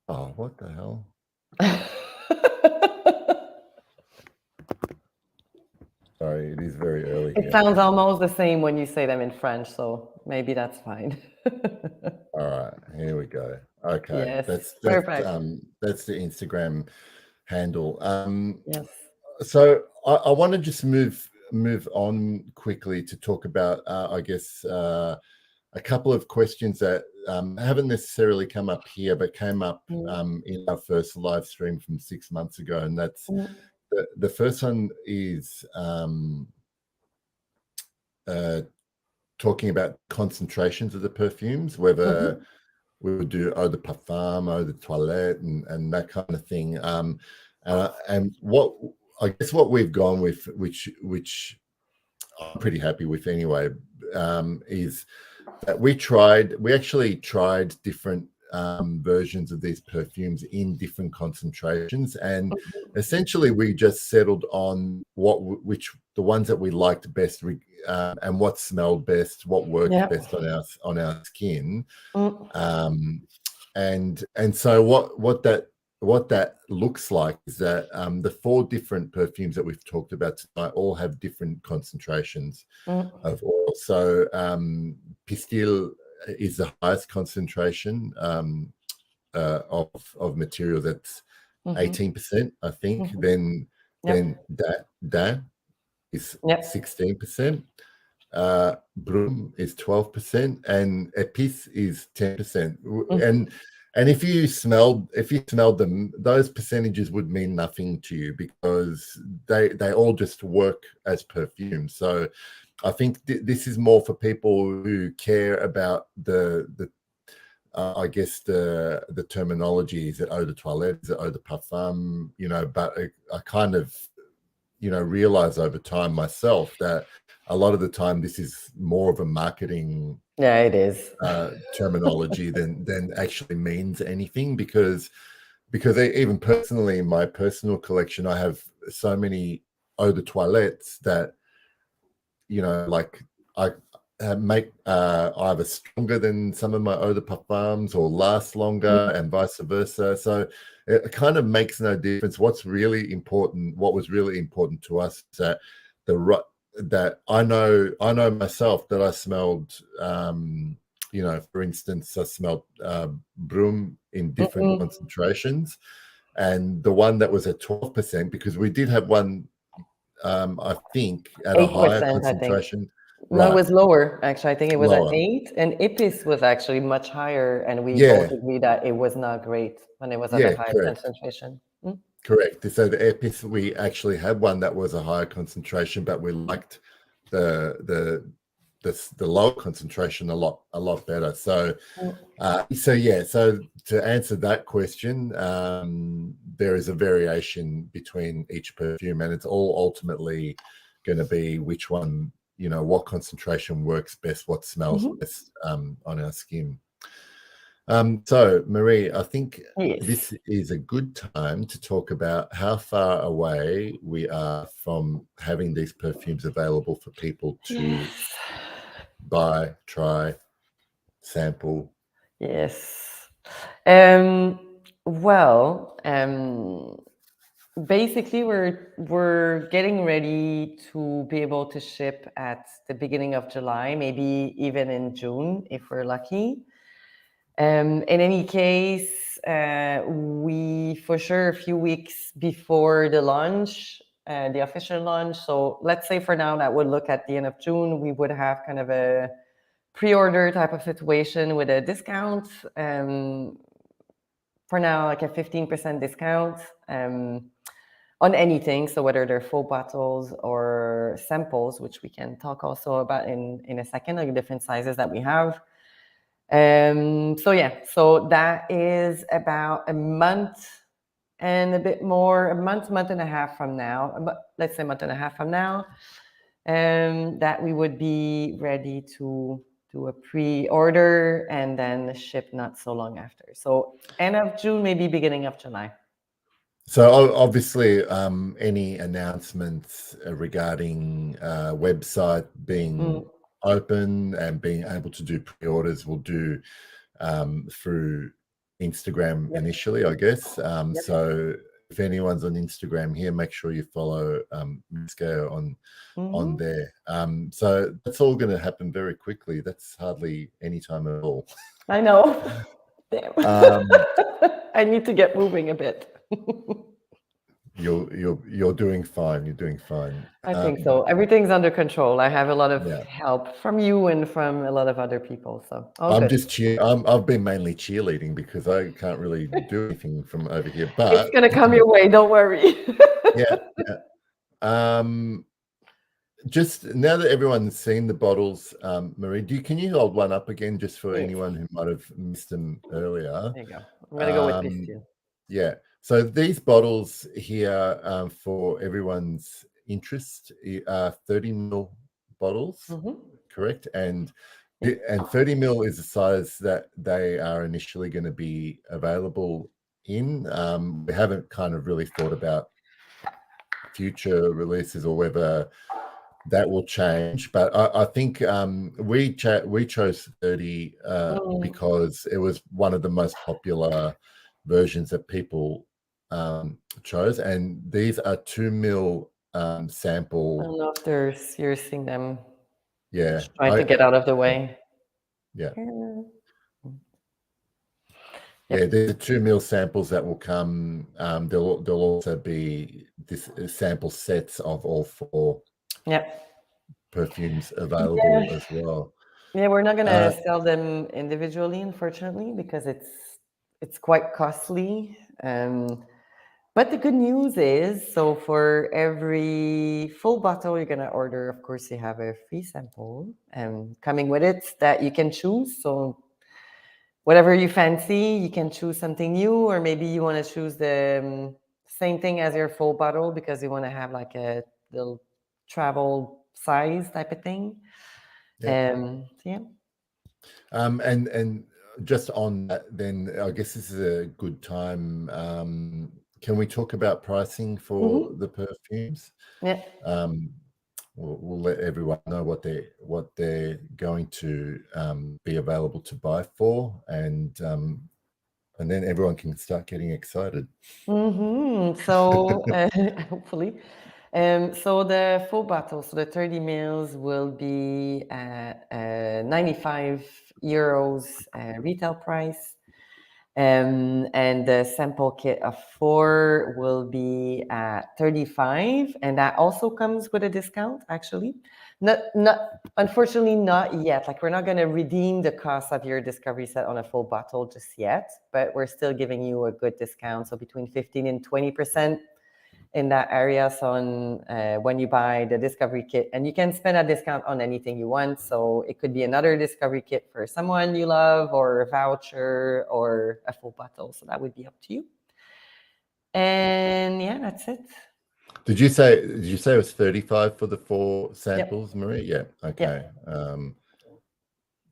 Oh, what the hell? Sorry, it is very early. It sounds almost the same when you say them in French, so maybe that's fine. All right, here we go. Okay, yes, that's perfect. That's the Instagram handle. Yes. So I want to just move on quickly to talk about, I guess, a couple of questions that haven't necessarily come up here, but came up in our first live stream from 6 months ago, and that's the first one is talking about concentrations of the perfumes, whether we would do eau de parfum, eau de toilette, and that kind of thing. And what I guess what we've gone with, which I'm pretty happy with anyway, is that we actually tried different versions of these perfumes in different concentrations, and essentially we just settled on the ones that we liked best, and what smelled best, what worked best on our skin. And so what that looks like is that the 4 different perfumes that we've talked about tonight all have different concentrations of oil. So Pistil is the highest concentration of material, that's 18%, I think. Then that is 16%. Broom is 12%, and Epis is 10%. And if you smelled them, those percentages would mean nothing to you, because they all just work as perfume. So I think this is more for people who care about I guess the terminology. Is it eau de toilette? Is it eau de parfum? But I kind of realize over time myself that a lot of the time this is more of a marketing it is terminology than actually means anything, because even personally, in my personal collection, I have so many eau de toilettes that like I make either stronger than some of my eau de parfums, or last longer, and vice versa. So it kind of makes no difference. What was really important to us is that I know myself that I smelled for instance, I smelled Broom in different Mhm. concentrations, and the one that was at 12%, because we did have one, I think, at a higher 8%, I think. concentration. No, it Right, was lower, actually. I think it was at lower. 8, and Ipis was actually much higher, and we both Yeah, agreed that it was not great when it was at a yeah, high correct. concentration. Mm. Correct. So the Epis, we actually had one that was a higher concentration, but we liked the the the lower concentration a lot better. So so to answer that question, there is a variation between each perfume, and it's all ultimately going to be which one, what concentration works best, what smells Mhm. best on our skin. So, Marie, I think Yes. this is a good time to talk about how far away we are from having these perfumes available for people to Yes. buy, try, sample. Yes. Um, well, basically, we're getting ready to be able to ship at the beginning of July, maybe even in June if we're lucky. In any case, we for sure a few weeks before the launch, the official launch. So let's say for now that would look at the end of June, we would have kind of a pre-order type of situation with a discount. For now, like a 15% discount on anything. So whether they're full bottles or samples, which we can talk also about in a second, like different sizes that we have. So that is about a month and a bit more, a month and a half from now, but let's say a month and a half from now, that we would be ready to do a pre-order and then ship not so long after. So end of June, maybe beginning of July. So obviously, any announcements regarding website being Mm, open and being able to do pre-orders will do through Instagram yep, initially, I guess. yep. So if anyone's on Instagram here, make sure you follow MISKEO on Hmm. there. So that's all going to happen very quickly. That's hardly any time at all. I know. Damn. Um, I need to get moving a bit. you're doing fine. You're doing fine. I think so. Everything's under control. I have a lot of Yeah. help from you and from a lot of other people. So all I'm good. just I've been mainly cheerleading because I can't really do anything from over here. It's But gonna come your way. Don't worry. yeah, yeah. Um, just now that everyone's seen the bottles, Marie, can you hold one up again just for Yes. anyone who might have missed them earlier? There you go. I'm gonna go with Um, Pistil. yeah. So these bottles here, for everyone's interest, are 30 ml bottles, Hmm. correct? And Yep. 30 ml is the size that they are initially going to be available in. We haven't kind of really thought about future releases or whether that will change, but I think we chose 30 Mm, because it was one of the most popular versions that people chose, and these are 2 ml I sample. don't know if you're seeing them. Yeah, Just trying to get out of the way. yeah, Yeah. yeah. Yep. There's 2 ml samples that will come. There'll also be this sample sets of all 4 Yep. perfumes Yeah. available as well. Yeah, we're not gonna Uh, sell them individually, unfortunately, because it's quite costly. But the good news is, so for every full bottle you're gonna order, of course, you have a free sample coming with it that you can choose. So whatever you fancy, you can choose something new, or maybe you want to choose the same thing as your full bottle because you want to have like a little travel size type of thing. yeah. So yeah. And just on that, then I guess this is a good time. Can we talk about pricing for Hmm. the perfumes? Yeah. Um, we'll let everyone know what they're going to be available to buy for, and then everyone can start getting excited. So hopefully. So the full bottle, so the 30 mils will be at 95 euros retail price. And the sample kit of 4 will be at 35, and that also comes with a discount, actually. Unfortunately, not yet. Like, we're not going to redeem the cost of your discovery set on a full bottle just yet, but we're still giving you a good discount, so between 15 and 20% in that area. So when you buy the discovery kit, and you can spend a discount on anything you want. So it could be another discovery kit for someone you love, or a voucher, or a full bottle. So that would be up to you. And yeah, that's it. Did you say it was 35 for the 4 samples, Marie? Yeah. Okay.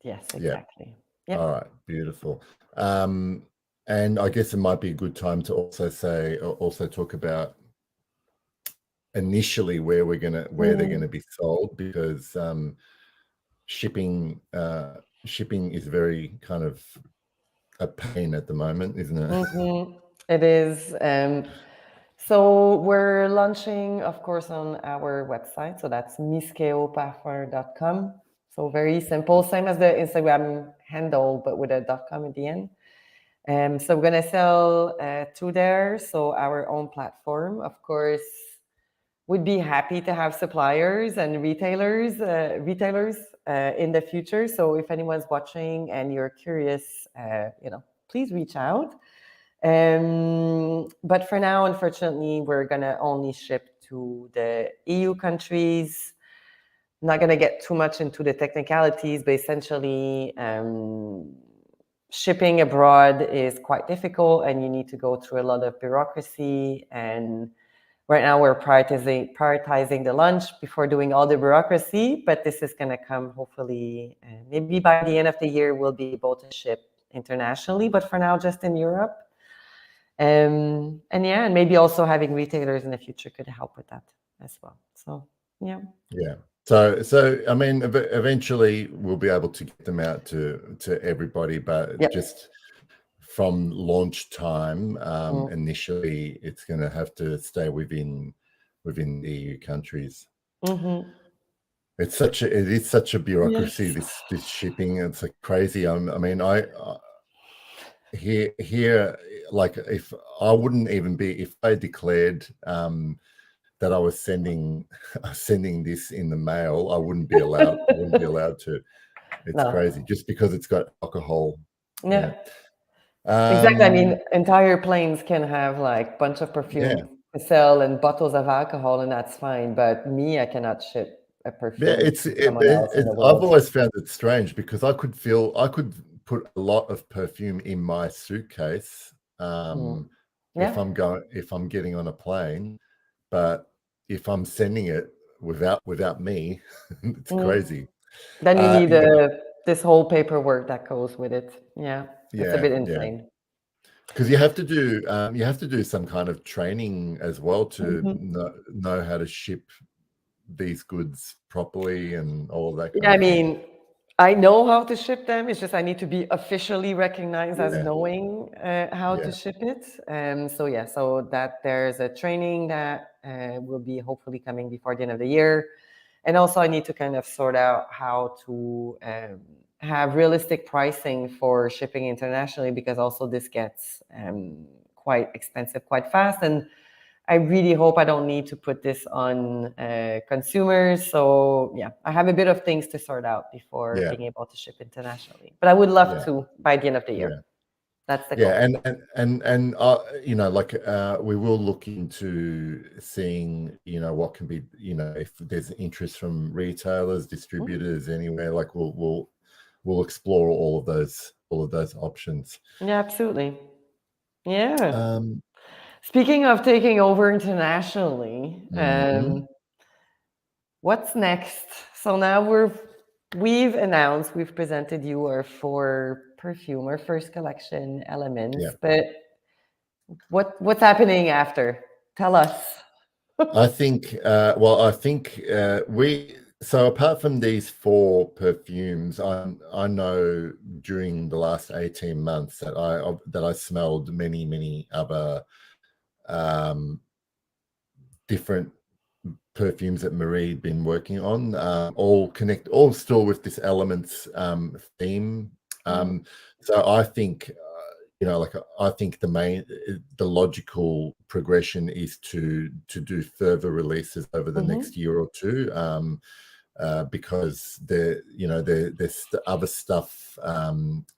Yes, exactly. Yeah. All right. Beautiful. And I guess it might be a good time to also talk about initially where they're gonna be sold, because shipping is very kind of a pain at the moment, isn't it? It is. So we're launching, of course, on our website. So that's MISKEOParfums.com. So very simple, same as the Instagram handle, but with a .com at the end. So we're gonna sell through there. So our own platform, of course, would be happy to have suppliers and retailers in the future. So if anyone's watching and you're curious, please reach out. But for now, unfortunately, we're gonna only ship to the EU countries. Not gonna get too much into the technicalities, but essentially, shipping abroad is quite difficult, and you need to go through a lot of bureaucracy. And right now, we're prioritizing the launch before doing all the bureaucracy. But this is gonna come hopefully, maybe by the end of the year, we'll be able to ship internationally. But for now, just in Europe. And maybe also having retailers in the future could help with that as well. So yeah. So I mean, eventually we'll be able to get them out to everybody, but just from launch time, initially it's going to have to stay within the EU countries. It is such a bureaucracy. This shipping, it's like crazy. I mean, here, like, if I wouldn't even be, if I declared that I was sending this in the mail, I wouldn't be allowed to. It's crazy, just because it's got alcohol. Exactly. I mean, entire planes can have like bunch of perfume to sell and bottles of alcohol, and that's fine. But me, I cannot ship a perfume to someone else in the world. I've always found it strange, because I could put a lot of perfume in my suitcase if I'm getting on a plane, but if I'm sending it without me, it's crazy. Then you need this whole paperwork that goes with it. It's a bit insane. Because you have to do some kind of training as well to know how to ship these goods properly and all of that kind of thing. I mean, I know how to ship them. It's just I need to be officially recognized as knowing how to ship it. So that there's a training that will be hopefully coming before the end of the year. And also I need to kind of sort out how to have realistic pricing for shipping internationally, because also this gets quite expensive quite fast. And I really hope I don't need to put this on consumers. So I have a bit of things to sort out before being able to ship internationally. But I would love to by the end of the year. That's the goal. And we will look into seeing, what can be, if there's interest from retailers, distributors, anywhere. Like we'll explore all of those options. Yeah, absolutely. Yeah. Speaking of taking over internationally, what's next? So now we've presented you our 4 perfume, our first collection elements, but what's happening after? Tell us. I think, so apart from these 4 perfumes, I know during the last 18 months that I smelled many other different perfumes that Marie been working on, all still with this elements theme. So I think, like I think the logical progression is to do further releases over the next year or two. Because there's the other stuff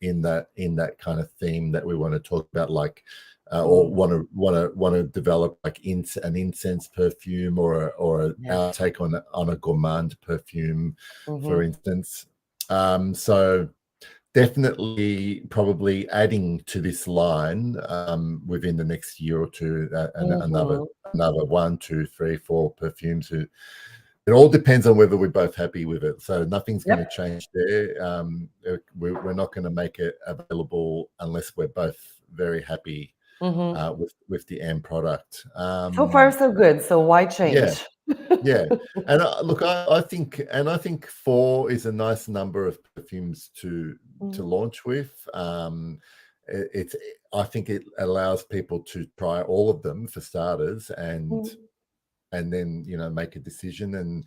in that kind of theme that we want to talk about, like or want to develop, like an incense perfume, or our take on a gourmand perfume, for instance. So definitely probably adding to this line within the next year or two, another 1, 2, 3, 4 perfumes. It all depends on whether we're both happy with it. So nothing's going to change there. We're not going to make it available unless we're both very happy with the end product. So far, so good. So why change? Yeah. And look, I think 4 is a nice number of perfumes to launch with. I think it allows people to try all of them for starters, and then make a decision, and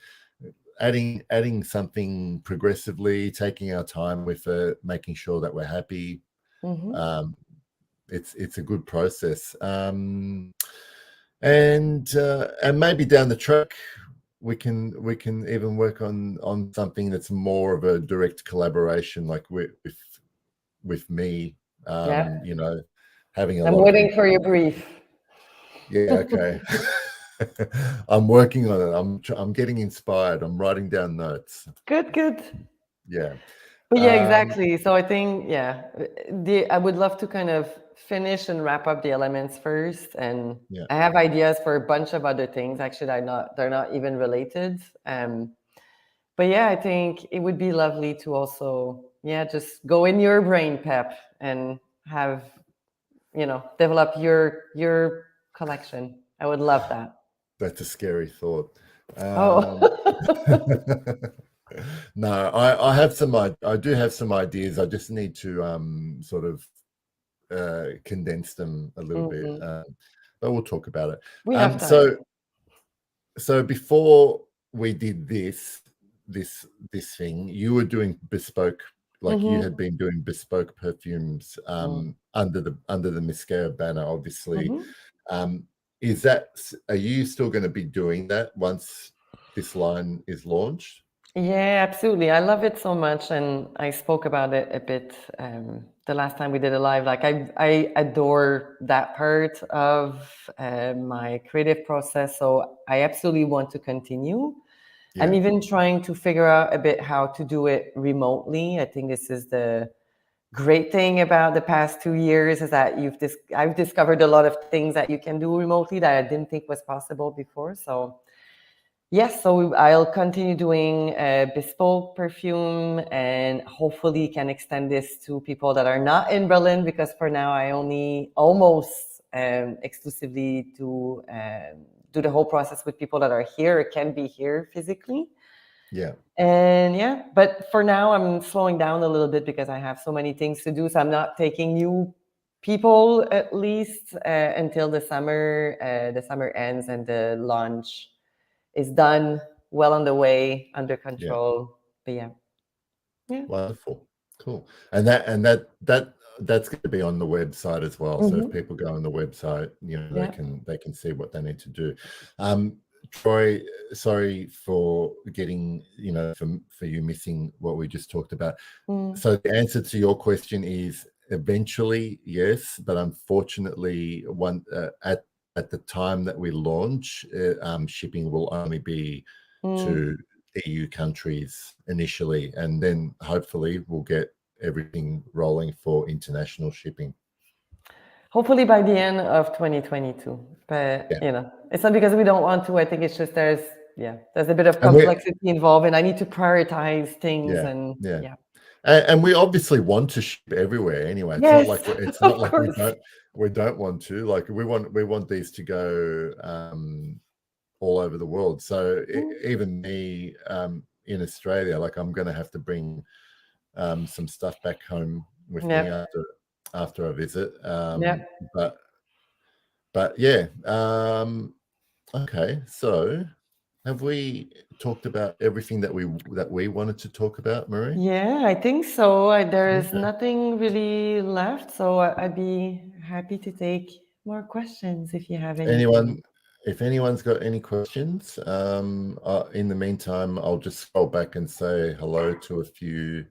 adding something progressively, taking our time with it, making sure that we're happy. It's a good process. And maybe down the track we can even work on something that's more of a direct collaboration, like with me, having a I'm lot of waiting for your brief. Yeah, okay. I'm working on it. I'm getting inspired. I'm writing down notes. Good. Yeah. But yeah, exactly. So I think, I would love to kind of finish and wrap up the elements first. And I have ideas for a bunch of other things. Actually, they're not even related. But yeah, I think it would be lovely to also, just go in your brain, Pep, and have, develop your collection. I would love that. That's a scary thought. Oh. No, I do have some ideas. I just need to sort of condense them a little bit. But we'll talk about it. We have time. So before we did this thing, you were doing bespoke, like you had been doing bespoke perfumes under the MISKEO banner, obviously. Are you still going to be doing that once this line is launched? Yeah, absolutely. I love it so much, and I spoke about it a bit the last time we did a live. Like I adore that part of my creative process, so I absolutely want to continue. I'm even trying to figure out a bit how to do it remotely. I think this is the great thing about the past 2 years, is that I've discovered a lot of things that you can do remotely that I didn't think was possible before. So yes, so I'll continue doing bespoke perfume, and hopefully can extend this to people that are not in Berlin, because for now I only almost exclusively do the whole process with people that are here or can be here physically. Yeah. And but for now I'm slowing down a little bit because I have so many things to do. So I'm not taking new people, at least until the summer. The summer ends and the launch is done, well on the way, under control. But yeah. Wonderful. Cool. And that's going to be on the website as well. So if people go on the website, they can see what they need to do. Troy, sorry for getting, for you missing what we just talked about. So the answer to your question is eventually yes, but unfortunately at the time that we launch, shipping will only be to EU countries initially, and then hopefully we'll get everything rolling for international shipping. Hopefully by the end of 2022. But it's not because we don't want to. I think it's just there's a bit of complexity involved, and I need to prioritize things. And we obviously want to ship everywhere anyway. It's not like we don't want to. Like we want these to go all over the world. So even me in Australia, like I'm going to have to bring some stuff back home with me after I visit. But yeah. Okay, so have we talked about everything that we wanted to talk about, Marie? Yeah, I think so. There is nothing really left, so I'd be happy to take more questions if you have anything. If anyone's got any questions, in the meantime, I'll just scroll back and say hello to a few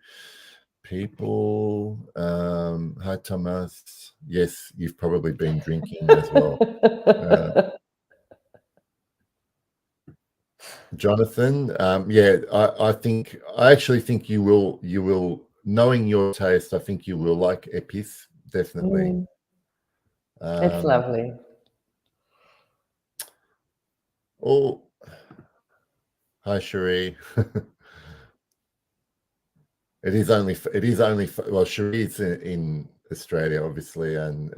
people. Hi, Thomas. Yes, you've probably been drinking as well. Jonathan, yeah, I actually think you will, knowing your taste, I think you will like Epis, definitely. It's lovely. Oh, hi, Cherie. It is only well, Cherie's in Australia, obviously, and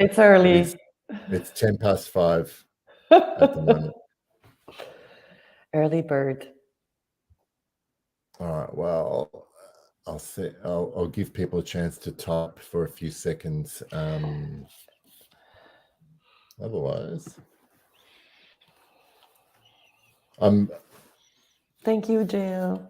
It's early. it's 5:10 at the moment. Early bird. All right. Well, I'll give people a chance to type for a few seconds. Otherwise, Thank you, Jill.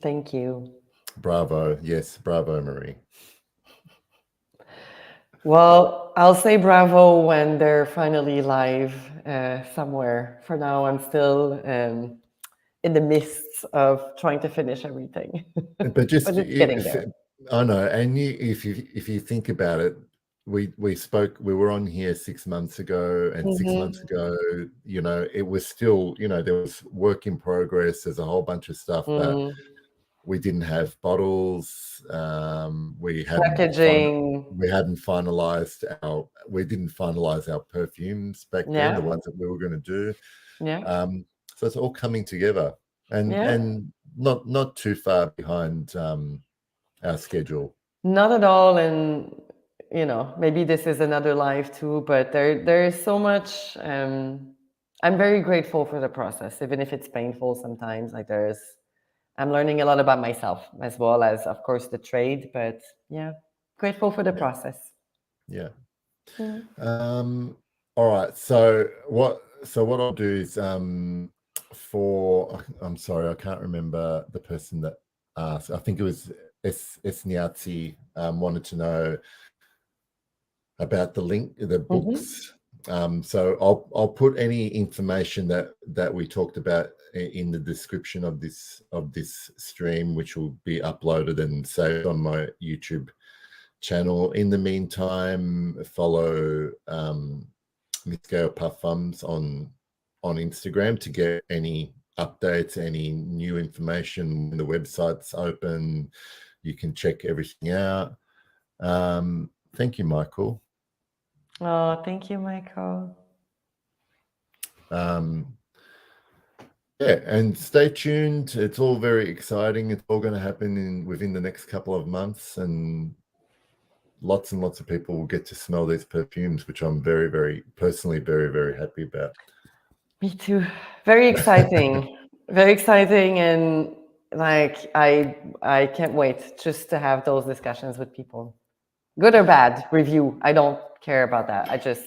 Thank you. Bravo. Yes, bravo, Marie. Well, I'll say bravo when they're finally live somewhere. For now, I'm still in the midst of trying to finish everything. But just But it's getting there. I know, and if you think about it, we were on here 6 months ago, and 6 months ago, it was still, there was work in progress. There's a whole bunch of stuff that we didn't have bottles. We Packaging. didn't finalize our perfumes back then, the ones that we were going to do. Yeah. So it's all coming together, and not too far behind our schedule. Not at all, and maybe this is another life too. But there is so much. I'm very grateful for the process, even if it's painful sometimes. I'm learning a lot about myself as well as, of course, the trade. But yeah, grateful for the process. Yeah. All right. So what I'll do is I'm sorry, I can't remember the person that asked. I think it was Esniazi, wanted to know about the books. So I'll put any information that we talked about in the description of this stream, which will be uploaded and saved on my YouTube channel. In the meantime, follow MISKEO Parfums on Instagram to get any updates, any new information. When the website's open, you can check everything out. Thank you, Michael. Oh, thank you, Michael. Yeah, and stay tuned. It's all very exciting. It's all going to happen within the next couple of months, and lots of people will get to smell these perfumes, which I'm very, very personally very, very happy about. Me too. Very exciting. Very exciting, and I can't wait just to have those discussions with people. Good or bad review, I don't care about that. I just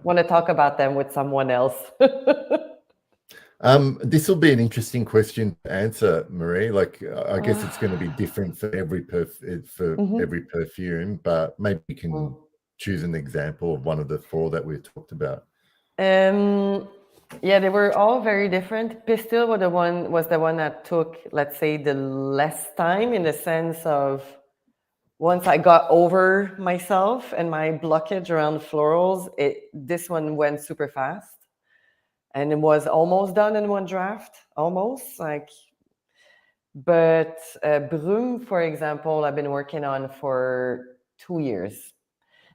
want to talk about them with someone else. This will be an interesting question to answer, Marie. Like, I guess it's going to be different for every perfume, but maybe you can choose an example of one of the 4 that we talked about. Yeah, they were all very different. Pistil was the one that took, let's say, the less time, in the sense of, once I got over myself and my blockage around florals, this one went super fast. And it was almost done in one draft, almost. But Broom, for example, I've been working on for 2 years.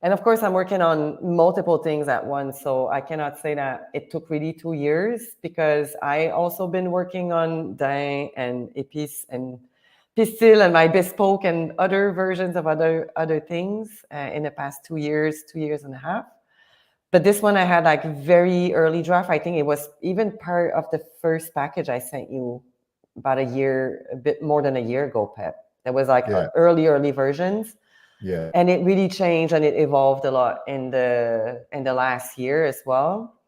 And of course, I'm working on multiple things at once. So I cannot say that it took really 2 years, because I also been working on Dain and Epis and Pistil and my bespoke and other versions of other things in the past 2 years, 2.5 years. But this one I had very early draft. I think it was even part of the first package I sent you about a bit more than a year ago, Pep. That was early versions. Yeah. And it really changed and it evolved a lot in the last year as well.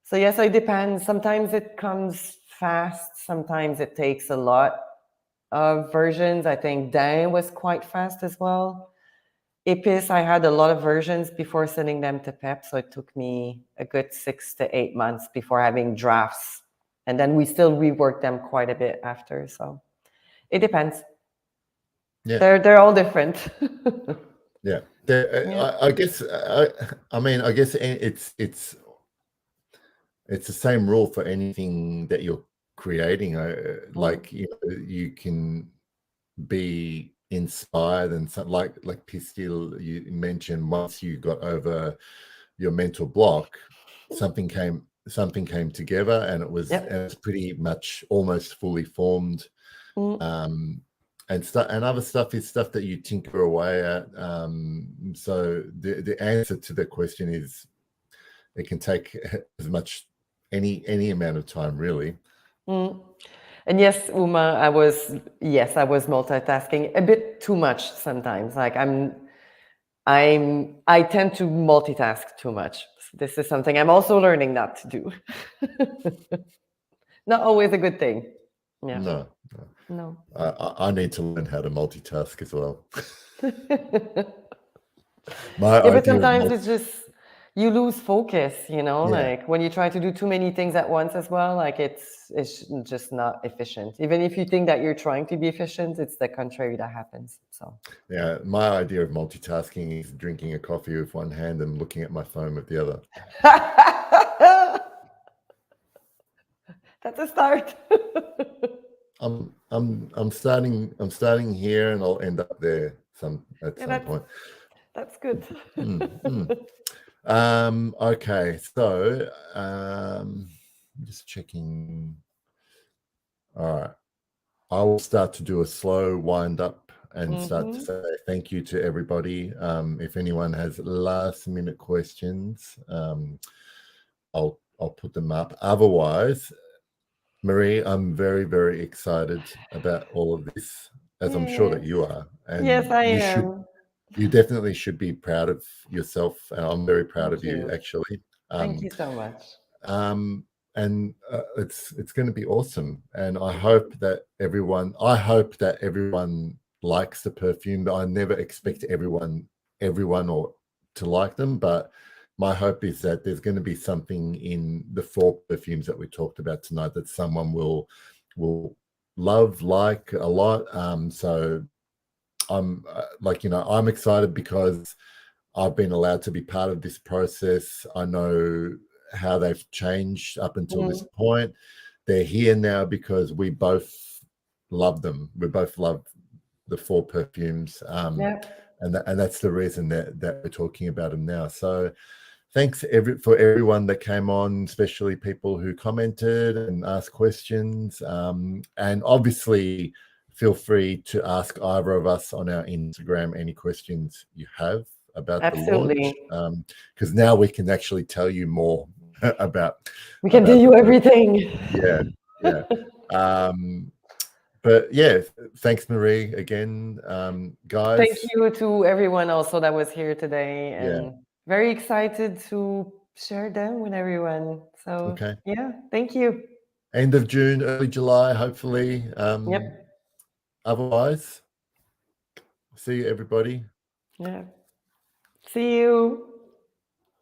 So yes, it depends. Sometimes it comes fast. Sometimes it takes a lot of versions. I think Dan was quite fast as well. Ipis, I had a lot of versions before sending them to PEP, so it took me a good 6 to 8 months before having drafts. And then we still reworked them quite a bit after. So it depends. Yeah. They're all different. Yeah. Yeah. I guess. I mean, I guess it's the same rule for anything that you're creating. Like you can be inspired and something like Pistil you mentioned. Once you got over your mental block, something came together, and it was pretty much almost fully formed. And other stuff is stuff that you tinker away at. So the answer to the question is it can take as much any amount of time, really. And yes, Uma, I was multitasking a bit too much sometimes. Like I tend to multitask too much. This is something I'm also learning not to do. Not always a good thing. Yeah. No. I need to learn how to multitask as well. But sometimes it's just you lose focus, like when you try to do too many things at once as well, like it's just not efficient. Even if you think that you're trying to be efficient, it's the contrary that happens. So yeah, my idea of multitasking is drinking a coffee with one hand and looking at my phone with the other. That's a start. I'm starting here, and I'll end up there at some point. That's good. Okay, so just checking. All right, I will start to do a slow wind up and start to say thank you to everybody. If anyone has last minute questions, I'll put them up. Otherwise, Marie, I'm very, very excited about all of this, as I'm sure that you are. And yes, I am. You definitely should be proud of yourself. And I'm very proud of you, actually. Thank you so much. And it's going to be awesome. And I hope that everyone likes the perfume. But I never expect everyone or to like them. But my hope is that there's going to be something in the 4 perfumes that we talked about tonight that someone will like a lot. So I'm I'm excited because I've been allowed to be part of this process. I know how they've changed up until this point. They're here now because we both love them. We both love the 4 perfumes. And that's the reason that we're talking about them now. So thanks for everyone that came on, especially people who commented and asked questions. And obviously, feel free to ask either of us on our Instagram any questions you have about the launch, because now we can actually tell you more about. We can tell you everything. Yeah. But yeah, thanks, Marie, again, guys. Thank you to everyone also that was here today, and very excited to share them with everyone. So thank you. End of June, early July, hopefully. Otherwise, see you, everybody. Yeah. See you.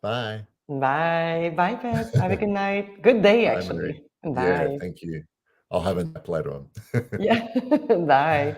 Bye. Bye. Bye, Pep. Have a good night. Good day, Bye, actually. Marie. Bye. Yeah, thank you. I'll have a nap later on. Yeah. Bye.